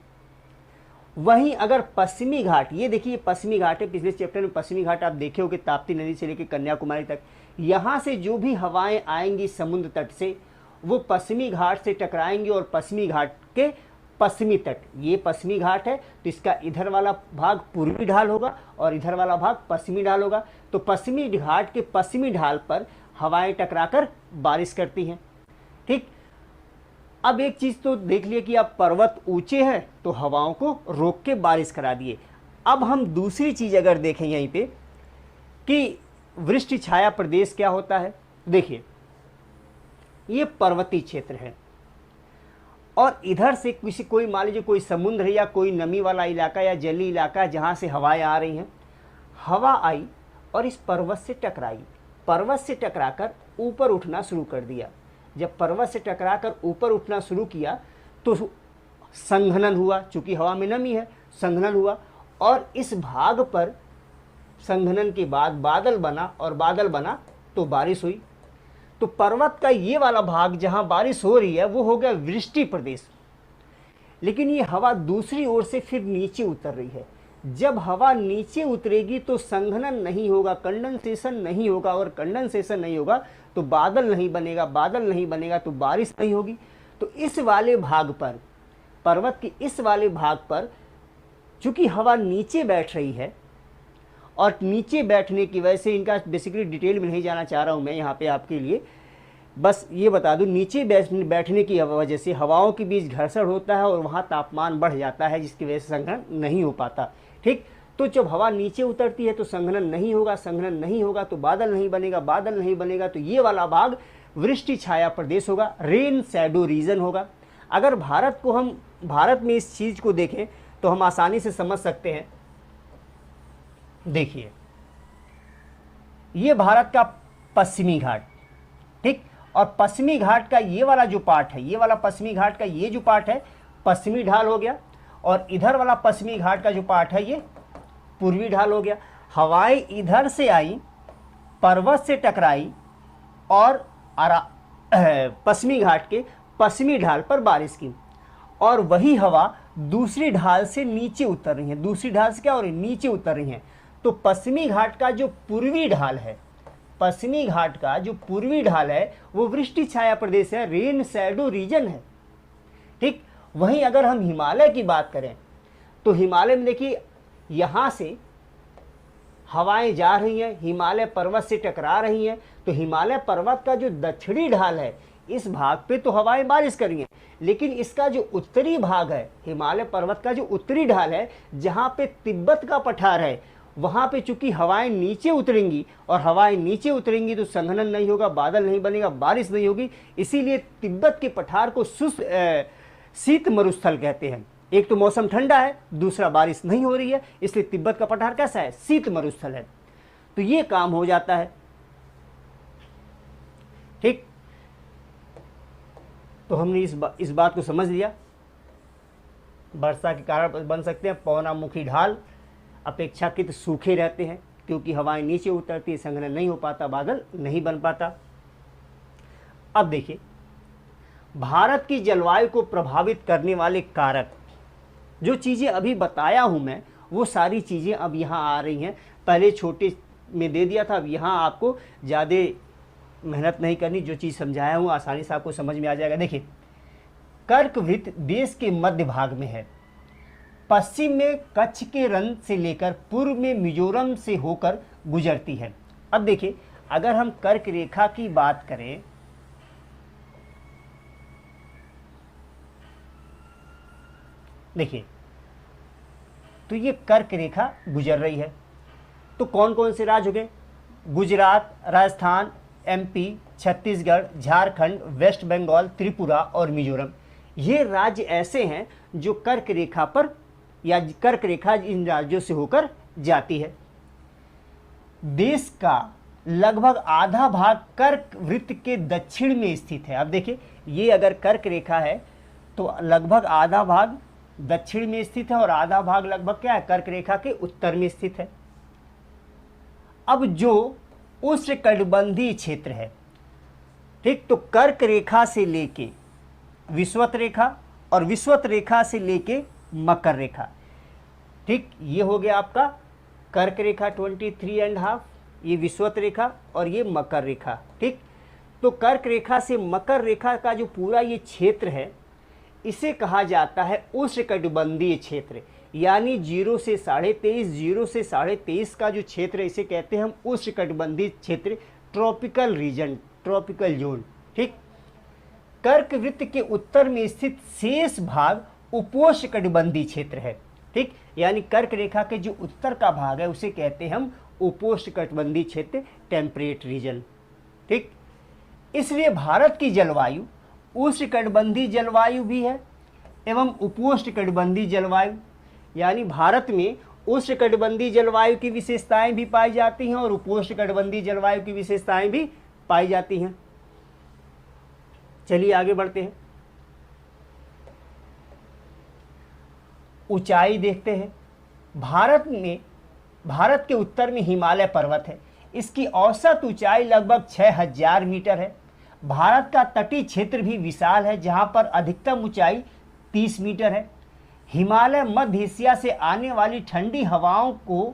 वहीं अगर पश्चिमी घाट, ये देखिए पश्चिमी घाट है, पिछले चैप्टर में पश्चिमी घाट आप देखे होंगे, ताप्ती नदी से लेकर कन्याकुमारी तक, यहाँ से जो भी हवाएं आएंगी समुद्र तट से वो पश्चिमी घाट से टकराएंगी और पश्चिमी घाट के पश्चिमी तट, ये पश्चिमी घाट है तो इसका इधर वाला भाग पूर्वी ढाल होगा और इधर वाला भाग पश्चिमी ढाल होगा। तो पश्चिमी घाट के पश्चिमी ढाल पर हवाएं टकराकर बारिश करती हैं। ठीक, अब एक चीज़ तो देख लिए कि अब पर्वत ऊंचे हैं तो हवाओं को रोक के बारिश करा दिए। अब हम दूसरी चीज़ अगर देखें यहीं पे कि वृष्टि छाया प्रदेश क्या होता है। देखिए ये पर्वतीय क्षेत्र है और इधर से कोई मान लीजिए कोई समुद्र है या कोई नमी वाला इलाका या जलीय इलाका जहाँ से हवाएं आ रही हैं, हवा आई और इस पर्वत से टकराई, पर्वत से टकराकर ऊपर उठना शुरू कर दिया। जब पर्वत से टकराकर ऊपर उठना शुरू किया तो संघनन हुआ, चूंकि हवा में नमी है, संघनन हुआ और इस भाग पर संघनन के बाद बादल बना और बादल बना तो बारिश हुई। तो पर्वत का ये वाला भाग जहां बारिश हो रही है वो हो गया वृष्टि प्रदेश। लेकिन ये हवा दूसरी ओर से फिर नीचे उतर रही है। जब हवा नीचे उतरेगी तो संघनन नहीं होगा, कंडेंसेशन नहीं होगा, और कंडेंसेशन नहीं होगा तो बादल नहीं बनेगा, बादल नहीं बनेगा तो बारिश नहीं होगी। तो इस वाले भाग पर, पर्वत के इस वाले भाग पर चूंकि हवा नीचे बैठ रही है और नीचे बैठने की वजह से, इनका बेसिकली डिटेल में नहीं जाना चाह रहा हूँ मैं यहाँ पे आपके लिए, बस ये बता दूँ, नीचे बैठने की वजह से हवाओं के बीच घर्षण होता है और वहाँ तापमान बढ़ जाता है जिसकी वजह से संघनन नहीं हो पाता। ठीक, तो जब हवा नीचे उतरती है तो संघनन नहीं होगा, संघनन नहीं होगा तो बादल नहीं बनेगा, बादल नहीं बनेगा तो ये वाला भाग वृष्टि छाया प्रदेश होगा, रेन शैडो रीजन होगा। अगर भारत में इस चीज़ को देखें तो हम आसानी से समझ सकते हैं। देखिए ये भारत का पश्चिमी घाट, ठीक, और पश्चिमी घाट का ये वाला जो पार्ट है, ये वाला पश्चिमी घाट का ये जो पार्ट है पश्चिमी ढाल हो गया और इधर वाला पश्चिमी घाट का जो पार्ट है ये पूर्वी ढाल हो गया। हवाएं इधर से आई, पर्वत से टकराई और पश्चिमी घाट के पश्चिमी ढाल पर बारिश की और वही हवा दूसरी ढाल से नीचे उतर रही है। दूसरी ढाल से क्या हो रही है, नीचे उतर रही है। तो पश्चिमी घाट का जो पूर्वी ढाल है, पश्चिमी घाट का जो पूर्वी ढाल है वो वृष्टि छाया प्रदेश है, रेन शैडो रीजन है। ठीक, वहीं अगर हम हिमालय की बात करें तो हिमालय में देखिए यहाँ से हवाएं जा रही हैं, हिमालय पर्वत से टकरा रही हैं, तो हिमालय पर्वत का जो दक्षिणी ढाल है इस भाग पे तो हवाएं बारिश कर रही हैं, लेकिन इसका जो उत्तरी भाग है, हिमालय पर्वत का जो उत्तरी ढाल है जहाँ पे तिब्बत का पठार है, वहाँ पे चूंकि हवाएं नीचे उतरेंगी और हवाएं नीचे उतरेंगी तो संघनन नहीं होगा, बादल नहीं बनेगा, बारिश नहीं होगी। इसीलिए तिब्बत के पठार को शीत मरुस्थल कहते हैं। एक तो मौसम ठंडा है, दूसरा बारिश नहीं हो रही है, इसलिए तिब्बत का पठार कैसा है, शीत मरुस्थल है। तो ये काम हो जाता है। ठीक, तो हमने इस बात को समझ लिया। वर्षा के कारण बन सकते हैं पवनामुखी ढाल, अपेक्षाकृत सूखे रहते हैं क्योंकि हवाएं नीचे उतरती है, संघनन नहीं हो पाता, बादल नहीं बन पाता। अब देखिए भारत की जलवायु को प्रभावित करने वाले कारक, जो चीज़ें अभी बताया हूं मैं, वो सारी चीज़ें अब यहाँ आ रही हैं। पहले छोटे में दे दिया था, अब यहाँ आपको ज़्यादा मेहनत नहीं करनी, जो चीज़ समझाया हूँ आसानी से आपको समझ में आ जाएगा। देखिए कर्कवृत्त देश के मध्य भाग में है, पश्चिम में कच्छ के रन से लेकर पूर्व में मिजोरम से होकर गुजरती है। अब देखिए अगर हम कर्क रेखा की बात करें, देखिए तो ये कर्क रेखा गुजर रही है। तो कौन कौन से राज्य हो गए, गुजरात, राजस्थान, एमपी, छत्तीसगढ़, झारखंड, वेस्ट बंगाल, त्रिपुरा और मिजोरम, ये राज्य ऐसे हैं जो कर्क रेखा पर या कर्क रेखा इन राज्यों से होकर जाती है। देश का लगभग आधा भाग कर्क वृत्त के दक्षिण में स्थित है। अब देखिए ये अगर कर्क रेखा है तो लगभग आधा भाग दक्षिण में स्थित है और आधा भाग लगभग क्या है, कर्क रेखा के उत्तर में स्थित है। अब जो उष्णकटिबंधीय क्षेत्र है, ठीक, तो कर्क रेखा से लेके विषुवत रेखा और विषुवत रेखा से लेके मकर रेखा, ठीक, ये हो गया आपका कर्क रेखा 23.5, ये विषुवत रेखा और ये मकर रेखा, ठीक। तो कर्क रेखा से मकर रेखा का जो पूरा ये क्षेत्र है इसे कहा जाता है उष्णकटिबंधीय क्षेत्र, यानी 0 से 23.5, 0 से 23.5 का जो क्षेत्र है इसे कहते हैं हम उष्णकटिबंधीय क्षेत्र, ट्रॉपिकल रीजन, ट्रॉपिकल जोन, ठीक। कर्क वृत्त के उत्तर में स्थित शेष भाग उपोष्णकटिबंधीय क्षेत्र है, ठीक, यानी कर्क रेखा के जो उत्तर का भाग है उसे कहते हैं हम उपोष्णकटिबंधीय क्षेत्र, टेम्परेट रीजन, ठीक। इसलिए भारत की जलवायु उष्णकटिबंधीय जलवायु भी है एवं उपोष्णकटिबंधीय जलवायु, यानी भारत में उष्णकटिबंधीय जलवायु की विशेषताएं भी पाई जाती हैं और उपोष्णकटिबंधीय जलवायु की विशेषताएं भी पाई जाती हैं। चलिए आगे बढ़ते हैं। ऊंचाई देखते हैं। भारत के उत्तर में हिमालय पर्वत है, इसकी औसत ऊंचाई लगभग 6000 मीटर है। भारत का तटीय क्षेत्र भी विशाल है जहां पर अधिकतम ऊंचाई 30 मीटर है। हिमालय मध्य एशिया से आने वाली ठंडी हवाओं को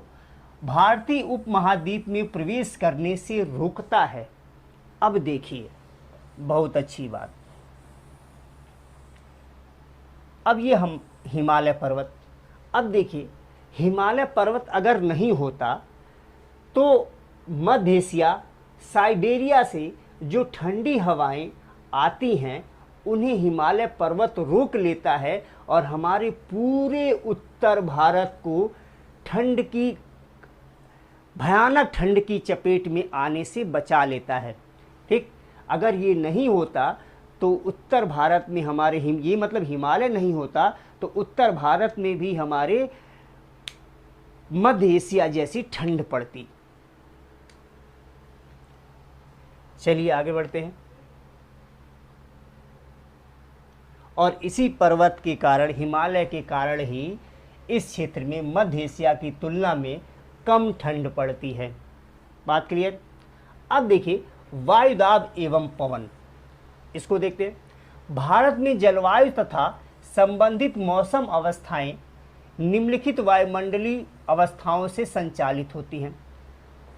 भारतीय उपमहाद्वीप में प्रवेश करने से रोकता है। अब देखिए, बहुत अच्छी बात, अब ये हम हिमालय पर्वत, अब देखिए हिमालय पर्वत अगर नहीं होता तो मध्य एशिया, साइबेरिया से जो ठंडी हवाएं आती हैं उन्हें हिमालय पर्वत रोक लेता है और हमारे पूरे उत्तर भारत को ठंड की, भयानक ठंड की चपेट में आने से बचा लेता है, ठीक। अगर ये नहीं होता तो उत्तर भारत में हमारे ये मतलब हिमालय नहीं होता तो उत्तर भारत में भी हमारे मध्य एशिया जैसी ठंड पड़ती। चलिए आगे बढ़ते हैं। और इसी पर्वत के कारण, हिमालय के कारण ही इस क्षेत्र में मध्य एशिया की तुलना में कम ठंड पड़ती है। बात क्लियर। अब देखिए वायुदाब एवं पवन, इसको देखते हैं। भारत में जलवायु तथा संबंधित मौसम अवस्थाएं निम्नलिखित वायुमंडलीय अवस्थाओं से संचालित होती हैं।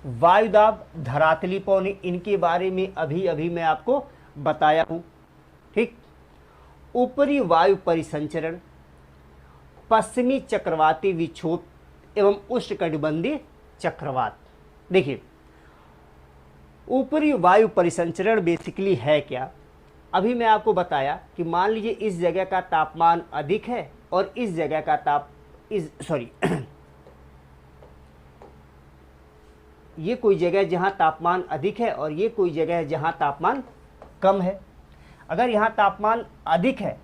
वायुदाब, धरातली पवन, इनके बारे में अभी मैं आपको बताया हूं, ठीक। ऊपरी वायु परिसंचरण, पश्चिमी चक्रवाती विक्षोभ एवं उष्णकटिबंधीय चक्रवात। देखिए ऊपरी वायु परिसंचरण बेसिकली है क्या, अभी मैं आपको बताया कि मान लीजिए इस जगह का तापमान अधिक है और इस जगह का ये कोई जगह जहां तापमान अधिक है और ये कोई जगह है जहां तापमान कम है। अगर यहाँ तापमान अधिक है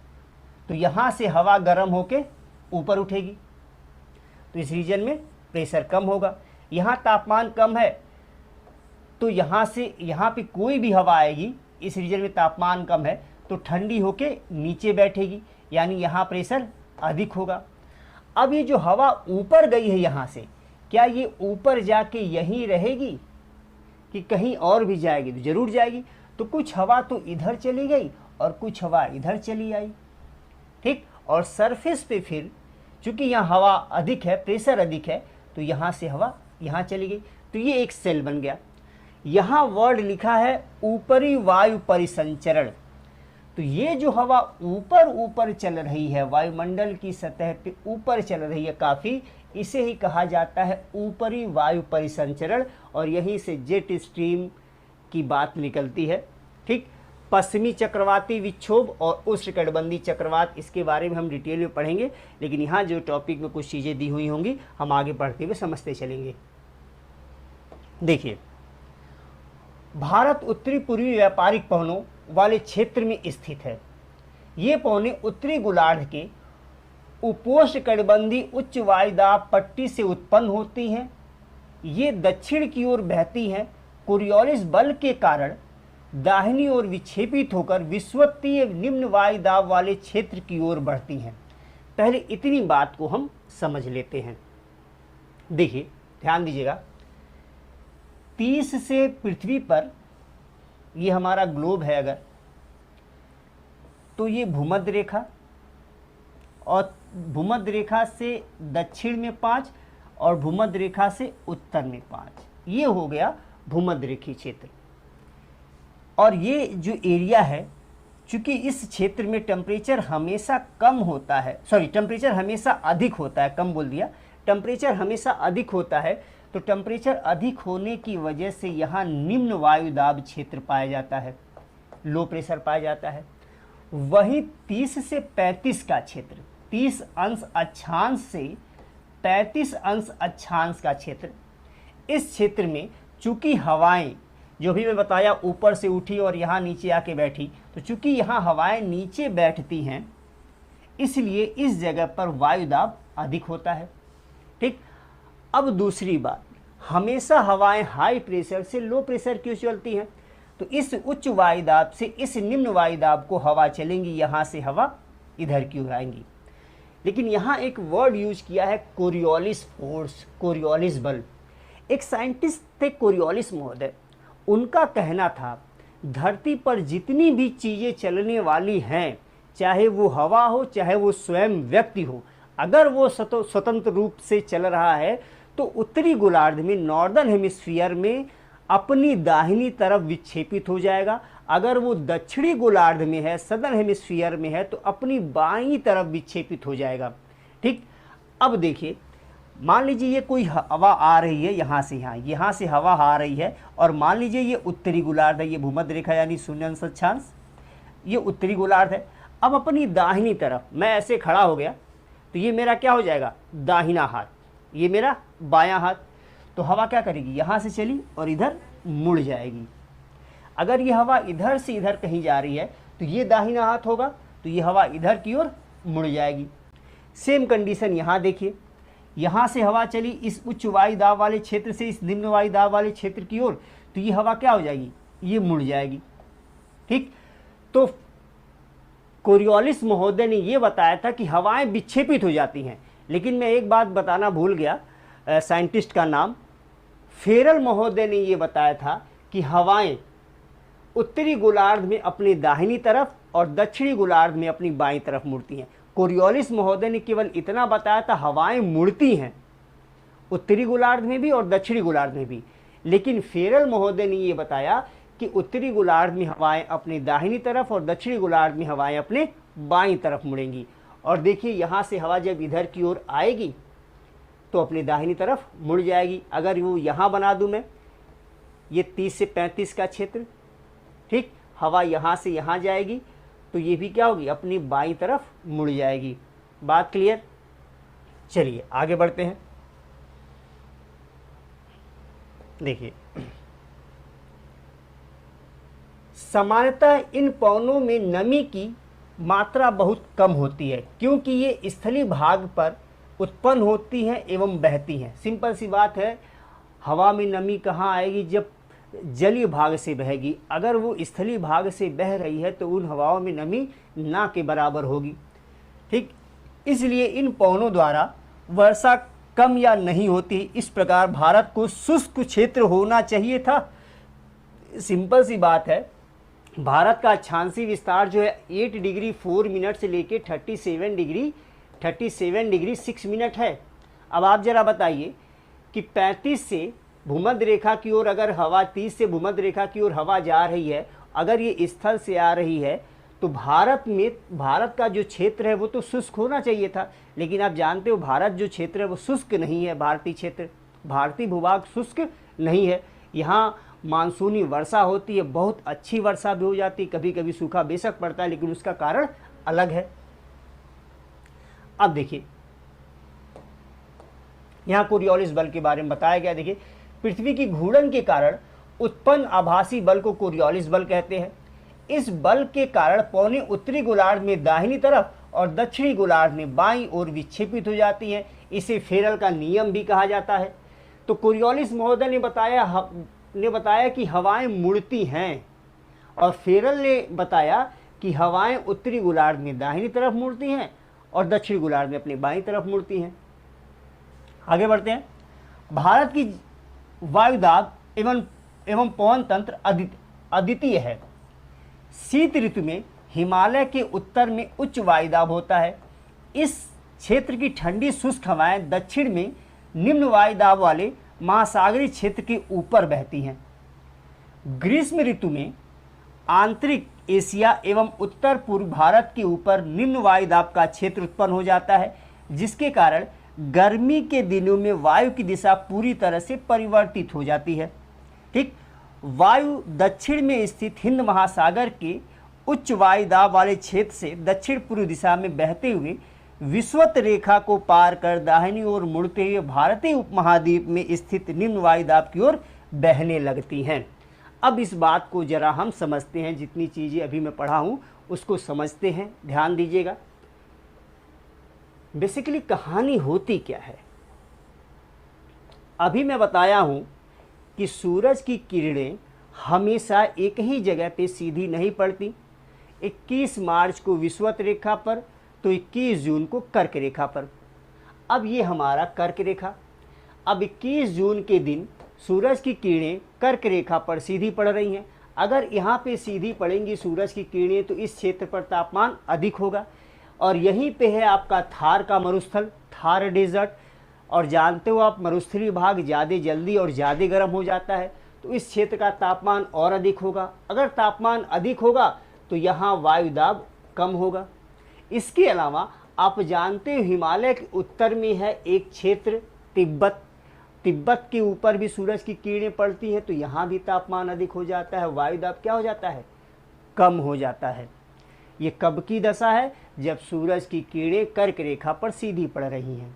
तो यहाँ से हवा गर्म होके ऊपर उठेगी, तो इस रीजन में प्रेशर कम होगा। यहाँ तापमान कम है तो यहाँ से यहाँ पे कोई भी हवा आएगी, इस रीजन में तापमान कम है तो ठंडी होके नीचे बैठेगी, यानी यहाँ प्रेशर अधिक होगा। अब ये जो हवा ऊपर गई है यहाँ से, क्या ये ऊपर जाके यहीं रहेगी कि कहीं और भी जाएगी? तो जरूर जाएगी। तो कुछ हवा तो इधर चली गई और कुछ हवा इधर चली आई, ठीक। और सरफेस पे फिर चूंकि यहाँ हवा अधिक है, प्रेशर अधिक है, तो यहाँ से हवा यहाँ चली गई, तो ये एक सेल बन गया। यहाँ वर्ड लिखा है ऊपरी वायु परिसंचरण, तो ये जो हवा ऊपर ऊपर चल रही है, वायुमंडल की सतह पे ऊपर चल रही है काफ़ी, इसे ही कहा जाता है ऊपरी वायु परिसंचरण, और यहीं से जेट स्ट्रीम की बात निकलती है, ठीक। पश्चिमी चक्रवाती विक्षोभ और उष्णकटिबंधीय चक्रवात, इसके बारे में हम डिटेल में पढ़ेंगे, लेकिन यहाँ जो टॉपिक में कुछ चीज़ें दी हुई होंगी हम आगे पढ़ते हुए समझते चलेंगे। देखिए भारत उत्तरी पूर्वी व्यापारिक पवनों वाले क्षेत्र में स्थित है। ये पवनें उत्तरी गोलार्ध के उपोष्णकटिबंधीय उच्च वायुदाब पट्टी से उत्पन्न होती हैं। ये दक्षिण की ओर बहती हैं, कोरियोलिस बल के कारण दाहिनी ओर विक्षेपित होकर विषुवतीय निम्न वायुदाब वाले क्षेत्र की ओर बढ़ती हैं। पहले इतनी बात को हम समझ लेते हैं। देखिए ध्यान दीजिएगा, 30 से पृथ्वी पर, ये हमारा ग्लोब है अगर, तो ये भूमध्य रेखा, और भूमध्य रेखा से दक्षिण में 5 और भूमध्य रेखा से उत्तर में 5, ये हो गया भूमध्य रेखीय क्षेत्र। और ये जो एरिया है, चूंकि इस क्षेत्र में टेम्परेचर हमेशा कम होता है, टेम्परेचर हमेशा अधिक होता है, कम बोल दिया, टेम्परेचर हमेशा अधिक होता है, तो टेम्परेचर अधिक होने की वजह से यहाँ निम्न वायुदाब क्षेत्र पाया जाता है, लो प्रेशर पाया जाता है। वहीं 30 से 35 का क्षेत्र, 30 अंश अक्षांश से 35 अंश अक्षांश का क्षेत्र, इस क्षेत्र में चूंकि हवाएं, जो भी मैं बताया, ऊपर से उठी और यहाँ नीचे आके बैठी, तो चूंकि यहाँ हवाएं नीचे बैठती हैं, इसलिए इस जगह पर वायुदाब अधिक होता है। ठीक, अब दूसरी बात, हमेशा हवाएं हाई प्रेशर से लो प्रेशर क्यों चलती हैं? तो इस उच्च वायुदाब से इस निम्न वायुदाब को हवा चलेंगी, यहाँ से हवा इधर क्यों आएंगी। लेकिन यहाँ एक वर्ड यूज किया है, कोरियोलिस फोर्स, कोरियोलिस बल। एक साइंटिस्ट थे कोरियोलिस महोदय, उनका कहना था धरती पर जितनी भी चीज़ें चलने वाली हैं, चाहे वो हवा हो चाहे वो स्वयं व्यक्ति हो, अगर वो स्वतंत्र रूप से चल रहा है तो उत्तरी गोलार्ध में, नॉर्दर्न हेमिस्फीयर में अपनी दाहिनी तरफ विक्षेपित हो जाएगा। अगर वो दक्षिणी गोलार्ध में है, सदर्न हेमिस्फीयर में है, तो अपनी बाईं तरफ विक्षेपित हो जाएगा। ठीक, अब देखिए, मान लीजिए ये कोई हवा आ रही है यहाँ से यहाँ से हवा आ रही है, और मान लीजिए ये उत्तरी गोलार्ध है, ये भूमध्य रेखा यानी 0 अंश अक्षांश, ये उत्तरी गोलार्ध है। अब अपनी दाहिनी तरफ मैं ऐसे खड़ा हो गया, तो ये मेरा क्या हो जाएगा, दाहिना हाथ, ये मेरा बायां हाथ। तो हवा क्या करेगी, यहाँ से चली और इधर मुड़ जाएगी। अगर ये हवा इधर से इधर कहीं जा रही है तो ये दाहिना हाथ होगा, तो ये हवा इधर की ओर मुड़ जाएगी। सेम कंडीशन यहाँ देखिए, यहाँ से हवा चली इस उच्च वायुदाब वाले क्षेत्र से इस निम्न वायुदाब वाले क्षेत्र की ओर, तो ये हवा क्या हो जाएगी, ये मुड़ जाएगी। ठीक, तो कोरियोलिस महोदय ने ये बताया था कि हवाएं विक्षेपित हो जाती हैं। लेकिन मैं एक बात बताना भूल गया, साइंटिस्ट का नाम फेरल महोदय ने ये बताया था कि हवाएं उत्तरी गोलार्ध में अपनी दाहिनी तरफ और दक्षिणी गोलार्ध में अपनी बाईं तरफ मुड़ती हैं। कोरियोलिस महोदय ने केवल इतना बताया था हवाएं मुड़ती हैं उत्तरी गोलार्ध में भी और दक्षिणी गोलार्ध में भी, लेकिन फेरल महोदय ने ये बताया कि उत्तरी गोलार्ध में हवाएं अपनी दाहिनी तरफ और दक्षिणी गोलार्ध में हवाएं अपने बाईं तरफ मुड़ेंगी। और देखिए, यहाँ से हवा जब इधर की ओर आएगी तो अपनी दाहिनी तरफ मुड़ जाएगी। अगर वो यहाँ बना दूं मैं, ये 30 से 35 का क्षेत्र, ठीक, हवा यहाँ से यहाँ जाएगी तो ये भी क्या होगी, अपनी बाईं तरफ मुड़ जाएगी। बात क्लियर? चलिए आगे बढ़ते हैं। देखिए, सामान्यतः इन पवनों में नमी की मात्रा बहुत कम होती है, क्योंकि ये स्थलीय भाग पर उत्पन्न होती हैं एवं बहती हैं। सिंपल सी बात है, हवा में नमी कहाँ आएगी, जब जलीय भाग से बहेगी। अगर वो स्थलीय भाग से बह रही है तो उन हवाओं में नमी ना के बराबर होगी। ठीक, इसलिए इन पवनों द्वारा वर्षा कम या नहीं होती। इस प्रकार भारत को शुष्क क्षेत्र होना चाहिए था। सिंपल सी बात है, भारत का अक्षांशीय विस्तार जो है 8 डिग्री 4 मिनट से लेके 37 डिग्री 6 मिनट है। अब आप जरा बताइए कि 35 से भूमध्य रेखा की ओर अगर हवा, 30 से भूमध्य रेखा की ओर हवा जा रही है, अगर ये स्थल से आ रही है, तो भारत का जो क्षेत्र है वो तो शुष्क होना चाहिए था। लेकिन आप जानते हो भारत जो क्षेत्र है वो शुष्क नहीं है। भारतीय क्षेत्र, भारतीय भूभाग शुष्क नहीं है। यहाँ मानसूनी वर्षा होती है, बहुत अच्छी वर्षा भी हो जाती है, कभी कभी सूखा बेशक पड़ता है, लेकिन उसका कारण अलग है। अब देखिए, यहाँ कोरियोलिस बल के बारे में बताया गया। देखिए, पृथ्वी की घूर्णन के कारण उत्पन्न आभासी बल को कोरियोलिस बल कहते हैं। इस बल के कारण पौने उत्तरी गोलार्ध में दाहिनी तरफ और दक्षिणी गोलार्ध में बाईं ओर विक्षेपित हो जाती हैं। इसे फेरल का नियम भी कहा जाता है। तो कोरियोलिस महोदय ने बताया कि हवाएं मुड़ती हैं, और फेरल ने बताया कि हवाएं उत्तरी गोलार्ध में दाहिनी तरफ मुड़ती हैं और दक्षिणी गोलार्ध में अपनी बाईं तरफ मुड़ती हैं। आगे बढ़ते हैं। भारत की वायुदाब एवं पवन तंत्र अद्वितीय है। शीत ऋतु में हिमालय के उत्तर में उच्च वायुदाब होता है। इस क्षेत्र की ठंडी शुष्क हवाएं दक्षिण में निम्न वायुदाब वाले महासागरीय क्षेत्र के ऊपर बहती हैं। ग्रीष्म ऋतु में आंतरिक एशिया एवं उत्तर पूर्व भारत के ऊपर निम्न वायुदाब का क्षेत्र उत्पन्न हो जाता है, जिसके कारण गर्मी के दिनों में वायु की दिशा पूरी तरह से परिवर्तित हो जाती है। ठीक, वायु दक्षिण में स्थित हिंद महासागर के उच्च वायुदाब वाले क्षेत्र से दक्षिण पूर्व दिशा में बहते हुए विषुवत रेखा को पार कर दाहिनी ओर मुड़ते हुए भारतीय उपमहाद्वीप में स्थित निम्न वायुदाब की ओर बहने लगती हैं। अब इस बात को जरा हम समझते हैं, जितनी चीज़ें अभी मैं पढ़ा हूँ उसको समझते हैं, ध्यान दीजिएगा। बेसिकली कहानी होती क्या है? अभी मैं बताया हूँ कि सूरज की किरणें हमेशा एक ही जगह पे सीधी नहीं पड़ती। 21 मार्च को विषुवत रेखा पर तो 21 जून को कर्क रेखा पर। अब ये हमारा कर्क रेखा, अब 21 जून के दिन सूरज की किरणें कर्क रेखा पर सीधी पड़ रही हैं। अगर यहाँ पे सीधी पड़ेंगी सूरज की किरणें तो इस क्षेत्र पर तापमान अधिक होगा। और यहीं पे है आपका थार का मरुस्थल, थार डेजर्ट, और जानते हो आप मरुस्थलीय भाग ज़्यादा जल्दी और ज़्यादा गर्म हो जाता है, तो इस क्षेत्र का तापमान और अधिक होगा। अगर तापमान अधिक होगा तो यहाँ वायुदाब कम होगा। इसके अलावा आप जानते हो हिमालय के उत्तर में है एक क्षेत्र तिब्बत, तिब्बत के ऊपर भी सूरज की किरणें पड़ती हैं, तो यहाँ भी तापमान अधिक हो जाता है, वायुदाब क्या हो जाता है? कम हो जाता है। ये कब की दशा है? जब सूरज की किरणें कर्क रेखा पर सीधी पड़ रही हैं।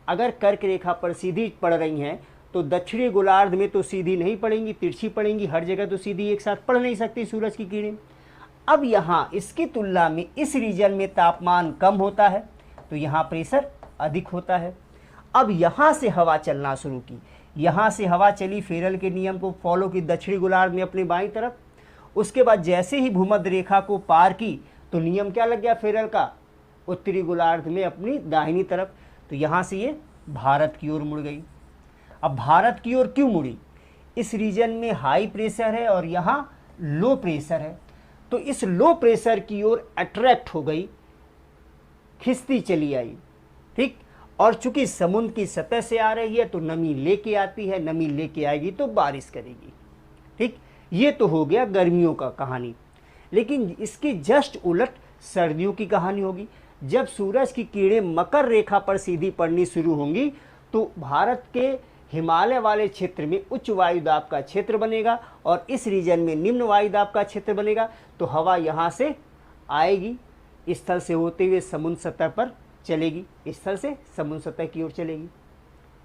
अगर कर्क रेखा पर सीधी पड़ रही हैं तो दक्षिणी गोलार्ध में तो सीधी नहीं पड़ेंगी, तिरछी पड़ेंगी, हर जगह तो सीधी एक साथ पड़ नहीं सकती सूरज की किरणें। अब यहाँ इसकी तुलना में इस रीजन में तापमान कम होता है, तो यहाँ प्रेशर अधिक होता है। अब यहाँ से हवा चलना शुरू की, यहाँ से हवा चली, फेरल के नियम को फॉलो की दक्षिणी गोलार्ध में अपनी बाईं तरफ। उसके बाद जैसे ही भूमध्य रेखा को पार की तो नियम क्या लग गया फेरल का? उत्तरी गोलार्ध में अपनी दाहिनी तरफ। तो यहाँ से ये भारत की ओर मुड़ गई। अब भारत की ओर क्यों मुड़ी? इस रीजन में हाई प्रेशर है और यहाँ लो प्रेशर है, तो इस लो प्रेशर की ओर अट्रैक्ट हो गई, खिंचती चली आई। ठीक, और चूंकि समुद्र की सतह से आ रही है तो नमी लेके आती है, नमी लेके आएगी तो बारिश करेगी। ठीक, ये तो हो गया गर्मियों का कहानी। लेकिन इसकी जस्ट उलट सर्दियों की कहानी होगी। जब सूरज की किरणें मकर रेखा पर सीधी पड़नी शुरू होंगी तो भारत के हिमालय वाले क्षेत्र में उच्च वायुदाब का क्षेत्र बनेगा और इस रीजन में निम्न वायुदाब का क्षेत्र बनेगा। तो हवा यहाँ से आएगी, स्थल से होते हुए समुद्र सतह पर चलेगी, स्थल से समुद्र सतह की ओर चलेगी।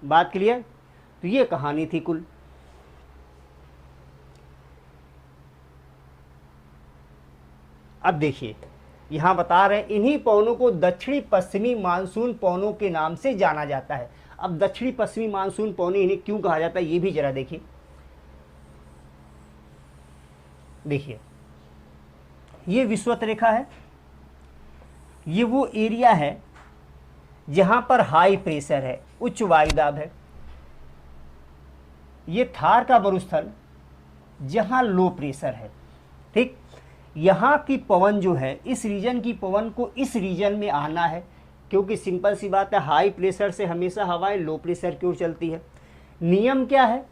बात क्लियर? तो ये कहानी थी कुल। अब देखिए यहाँ बता रहे हैं इन्हीं पवनों को दक्षिणी पश्चिमी मानसून पवनों के नाम से जाना जाता है। अब दक्षिणी पश्चिमी मानसून पवन इन्हें क्यों कहा जाता है ये भी जरा देखिए। देखिए ये विषुवत रेखा है, ये वो एरिया है जहां पर हाई प्रेशर है, उच्च वायुदाब है। ये थार का मरुस्थल जहां लो प्रेशर है। ठीक, यहाँ की पवन जो है, इस रीजन की पवन को इस रीजन में आना है, क्योंकि सिंपल सी बात है हाई प्रेशर से हमेशा हवाएं लो प्रेशर की ओर चलती है। नियम क्या है?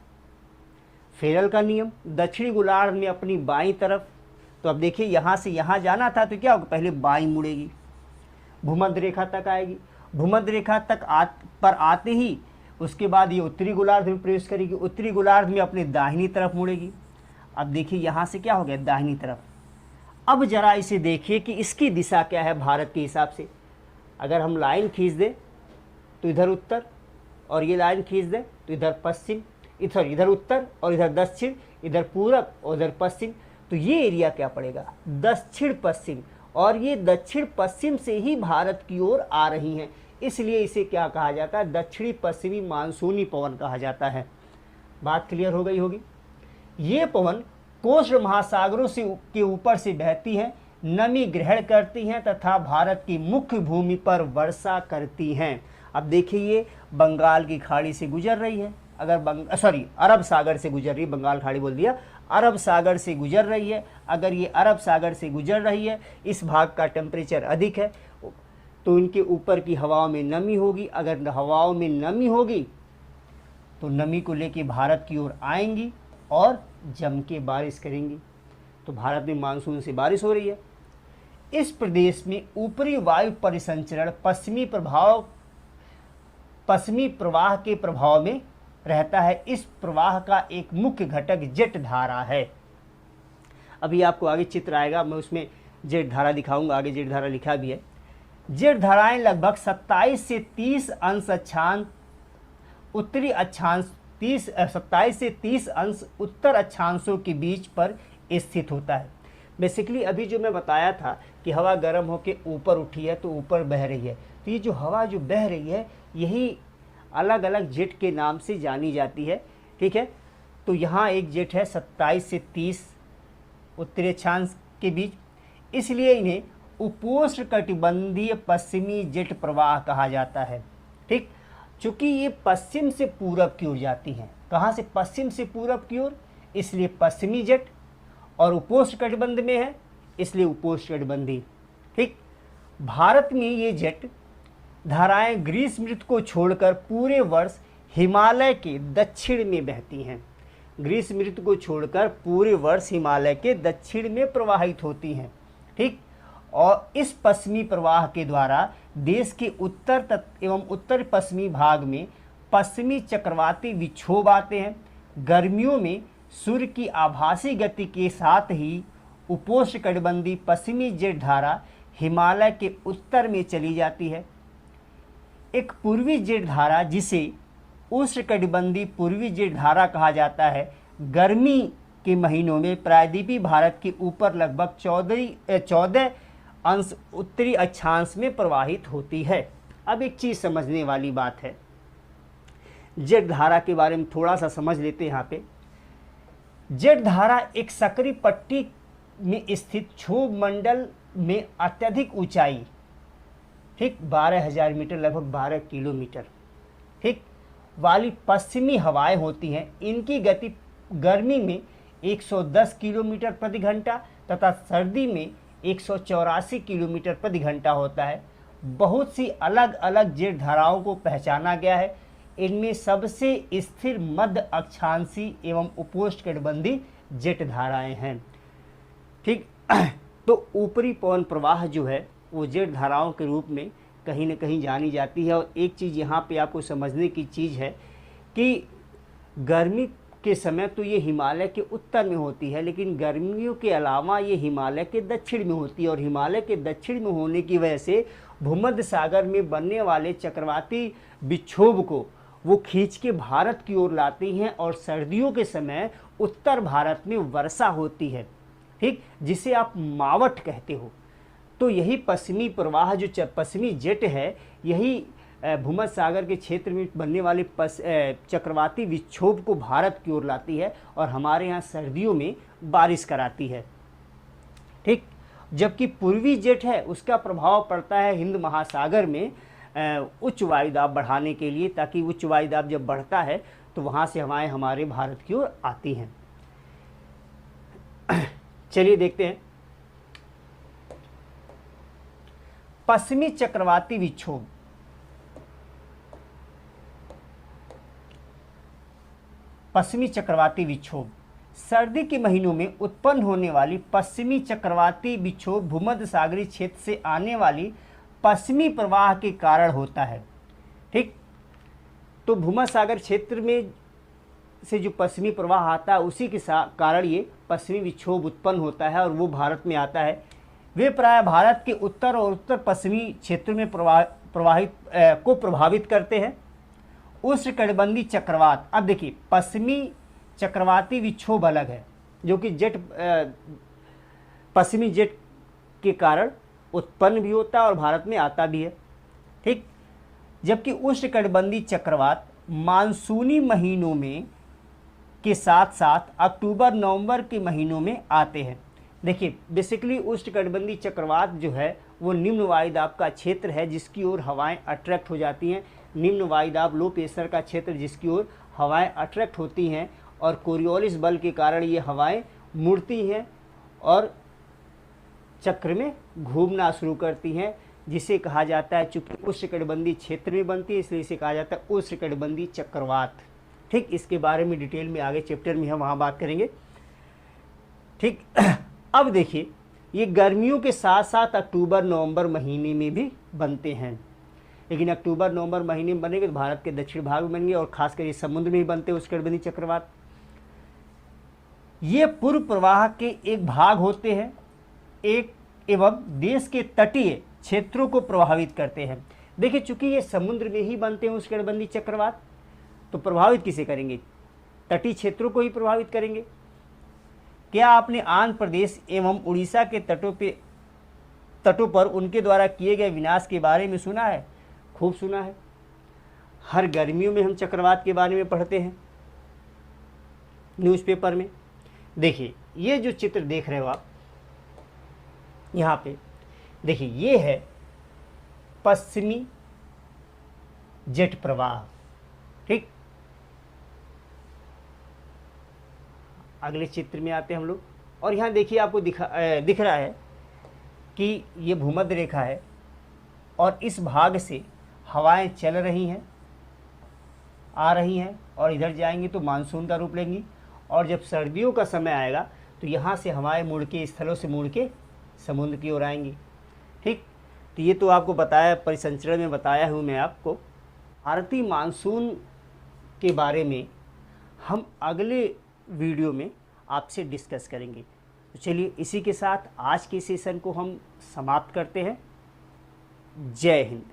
फेरल का नियम, दक्षिणी गोलार्ध में अपनी बाईं तरफ। तो अब देखिए यहाँ से यहाँ जाना था तो क्या होगा? पहले बाईं मुड़ेगी, भूमध्य रेखा तक आएगी, भूमध्य रेखा तक पर आते ही उसके बाद ये उत्तरी गोलार्ध में प्रवेश करेगी, उत्तरी गोलार्ध में अपनी दाहिनी तरफ मुड़ेगी। अब देखिए यहाँ से क्या हो गया? दाहिनी तरफ। अब जरा इसे देखिए कि इसकी दिशा क्या है भारत के हिसाब से। अगर हम लाइन खींच दें तो इधर उत्तर, और ये लाइन खींच दें तो इधर पश्चिम, इधर उत्तर और इधर दक्षिण, इधर पूरब और इधर पश्चिम, तो ये एरिया क्या पड़ेगा? दक्षिण पश्चिम। और ये दक्षिण पश्चिम से ही भारत की ओर आ रही हैं, इसलिए इसे क्या कहा जाता है? दक्षिणी पश्चिमी मानसूनी पवन कहा जाता है। बात क्लियर हो गई होगी। ये पवन कोस्ट महासागरों से के ऊपर से बहती है, नमी ग्रहण करती हैं तथा भारत की मुख्य भूमि पर वर्षा करती हैं। अब देखिए ये बंगाल की खाड़ी से गुजर रही है, अगर अरब सागर से गुजर रही है, बंगाल खाड़ी बोल दिया, अरब सागर से गुजर रही है। अगर ये अरब सागर से गुजर रही है, इस भाग का टेम्परेचर अधिक है, तो इनके ऊपर की हवाओं में नमी होगी। अगर हवाओं में नमी होगी तो नमी को लेके भारत की ओर आएंगी और जम के बारिश करेंगी। तो भारत में मानसून से बारिश हो रही है। इस प्रदेश में ऊपरी वायु परिसंचरण पश्चिमी प्रवाह के प्रभाव में रहता है। इस प्रवाह का एक मुख्य घटक जेट धारा है। अभी आपको आगे चित्र आएगा, मैं उसमें जेट धारा दिखाऊंगा, आगे जेट धारा लिखा भी है। जेट धाराएं लगभग 27 से 30 अंश अक्षांश उत्तरी अक्षांश 27 से 30 अंश उत्तर अक्षांशों के बीच पर स्थित होता है। बेसिकली अभी जो मैं बताया था कि हवा गर्म होकर ऊपर उठी है तो ऊपर बह रही है, तो ये जो हवा जो बह रही है यही अलग अलग जेट के नाम से जानी जाती है। ठीक है, तो यहाँ एक जेट है 27 से 30 उत्तरी अक्षांश के बीच, इसलिए इन्हें उपोष्णकटिबंधीय पश्चिमी जेट प्रवाह कहा जाता है। ठीक, चूंकि ये पश्चिम से पूरब की ओर जाती हैं। कहाँ से? पश्चिम से पूरब की ओर, इसलिए पश्चिमी जेट, और उपोष्णकटिबंध में है इसलिए उपोष्णकटिबंधी। ठीक, भारत में ये जेट धाराएं ग्रीष्म ऋतु को छोड़कर पूरे वर्ष हिमालय के दक्षिण में बहती हैं। ग्रीष्म ऋतु को छोड़कर पूरे वर्ष हिमालय के दक्षिण में प्रवाहित होती हैं। ठीक, और इस पश्चिमी प्रवाह के द्वारा देश के उत्तर एवं उत्तर पश्चिमी भाग में पश्चिमी चक्रवाती विक्षोभ आते हैं। गर्मियों में सूर्य की आभासी गति के साथ ही उपोष्णकटिबंधीय पश्चिमी जेट धारा हिमालय के उत्तर में चली जाती है। एक पूर्वी जेट धारा जिसे उष्णकटिबंधीय पूर्वी जेट धारा कहा जाता है, गर्मी के महीनों में प्रायद्वीपीय भारत के ऊपर लगभग 14 अंश उत्तरी अक्षांश में प्रवाहित होती है। अब एक चीज़ समझने वाली बात है, जेट धारा के बारे में थोड़ा सा समझ लेते हैं। यहाँ पे जेट धारा एक सक्रिय पट्टी में स्थित क्षोभ मंडल में अत्यधिक ऊंचाई, ठीक 12,000 मीटर, लगभग 12 किलोमीटर, ठीक, वाली पश्चिमी हवाएं होती हैं। इनकी गति गर्मी में 110 किलोमीटर प्रति घंटा तथा सर्दी में 184 किलोमीटर प्रति घंटा होता है। बहुत सी अलग अलग जेट धाराओं को पहचाना गया है। इनमें सबसे स्थिर मध्य अक्षांशी एवं उपोष्णकटिबंधीय जेट धाराएं हैं। ठीक, तो ऊपरी पवन प्रवाह जो है वो जेट धाराओं के रूप में कहीं न कहीं जानी जाती है। और एक चीज़ यहाँ पे आपको समझने की चीज़ है कि गर्मी के समय तो ये हिमालय के उत्तर में होती है, लेकिन गर्मियों के अलावा ये हिमालय के दक्षिण में होती है। और हिमालय के दक्षिण में होने की वजह से भूमध्य सागर में बनने वाले चक्रवाती विक्षोभ को वो खींच के भारत की ओर लाती हैं और सर्दियों के समय उत्तर भारत में वर्षा होती है। ठीक, जिसे आप मावठ कहते हो। तो यही पश्चिमी प्रवाह जो पश्चिमी जेट है, यही भूमध्य सागर के क्षेत्र में बनने वाले चक्रवाती विक्षोभ को भारत की ओर लाती है और हमारे यहाँ सर्दियों में बारिश कराती है। ठीक, जबकि पूर्वी जेट है उसका प्रभाव पड़ता है हिंद महासागर में उच्च वायुदाब बढ़ाने के लिए, ताकि उच्च वायुदाब जब बढ़ता है तो वहाँ से हवाएं हमारे भारत की ओर आती हैं। चलिए देखते हैं पश्चिमी चक्रवाती विक्षोभ। पश्चिमी चक्रवाती विक्षोभ सर्दी के महीनों में उत्पन्न होने वाली पश्चिमी चक्रवाती विक्षोभ भूमध्य सागरीय क्षेत्र से आने वाली पश्चिमी प्रवाह के कारण होता है। ठीक, तो भूमध्य सागर क्षेत्र में से जो पश्चिमी प्रवाह आता है उसी के कारण ये पश्चिमी विक्षोभ उत्पन्न होता है और वो भारत में आता है। वे प्राय भारत के उत्तर और उत्तर पश्चिमी क्षेत्र में प्रभावित करते हैं। उष्णकटिबंधीय चक्रवात, अब देखिए पश्चिमी चक्रवाती विक्षोभ अलग है जो कि पश्चिमी जेट के कारण उत्पन्न भी होता है और भारत में आता भी है। ठीक, जबकि उष्णकटिबंधीय चक्रवात मानसूनी महीनों में के साथ साथ अक्टूबर नवंबर के महीनों में आते हैं। देखिए बेसिकली उष्णकटिबंधीय चक्रवात जो है वो निम्न वायुदाब का क्षेत्र है जिसकी ओर हवाएं अट्रैक्ट हो जाती हैं। निम्न वायुदाब लो प्रेशर का क्षेत्र जिसकी ओर हवाएं अट्रैक्ट होती हैं और कोरियोलिस बल के कारण ये हवाएं मुड़ती हैं और चक्र में घूमना शुरू करती हैं, जिसे कहा जाता है, चूंकि उष्णकटिबंधीय क्षेत्र में बनती है इसलिए इसे कहा जाता है उष्णकटिबंधीय चक्रवात। ठीक, इसके बारे में डिटेल में आगे चैप्टर में हम वहाँ बात करेंगे। ठीक, अब देखिए ये गर्मियों के साथ साथ अक्टूबर नवंबर महीने में भी बनते हैं, लेकिन अक्टूबर नवंबर महीने में बनेंगे तो भारत के दक्षिण भाग में बनेंगे और खासकर ये समुद्र में ही बनते हैं उष्णकटिबंधीय चक्रवात। ये पूर्व प्रवाह के एक भाग होते हैं एक एवं देश के तटीय क्षेत्रों को प्रभावित करते हैं। देखिए चूंकि ये समुद्र में ही बनते हैं उष्णकटिबंधीय चक्रवात, तो प्रभावित किसे करेंगे? तटीय क्षेत्रों को ही प्रभावित करेंगे। क्या आपने आंध्र प्रदेश एवं उड़ीसा के तटों पर उनके द्वारा किए गए विनाश के बारे में सुना है? खूब सुना है। हर गर्मियों में हम चक्रवात के बारे में पढ़ते हैं न्यूज़पेपर में। देखिए ये जो चित्र देख रहे हो आप यहाँ पे, देखिए ये है पश्चिमी जेट प्रवाह। ठीक, अगले चित्र में आते हैं हम लोग और यहाँ देखिए आपको दिख रहा है कि ये भूमध्य रेखा है और इस भाग से हवाएं चल रही हैं, आ रही हैं और इधर जाएंगी तो मानसून का रूप लेंगी और जब सर्दियों का समय आएगा तो यहाँ से हवाएं मुड़ के स्थलों से मुड़ के समुद्र की ओर आएंगी। ठीक, तो ये तो आपको बताया, परिसंचरण में बताया हूँ मैं आपको। भारतीय मानसून के बारे में हम अगले वीडियो में आपसे डिस्कस करेंगे। तो चलिए इसी के साथ आज के सेशन को हम समाप्त करते हैं। जय हिंद।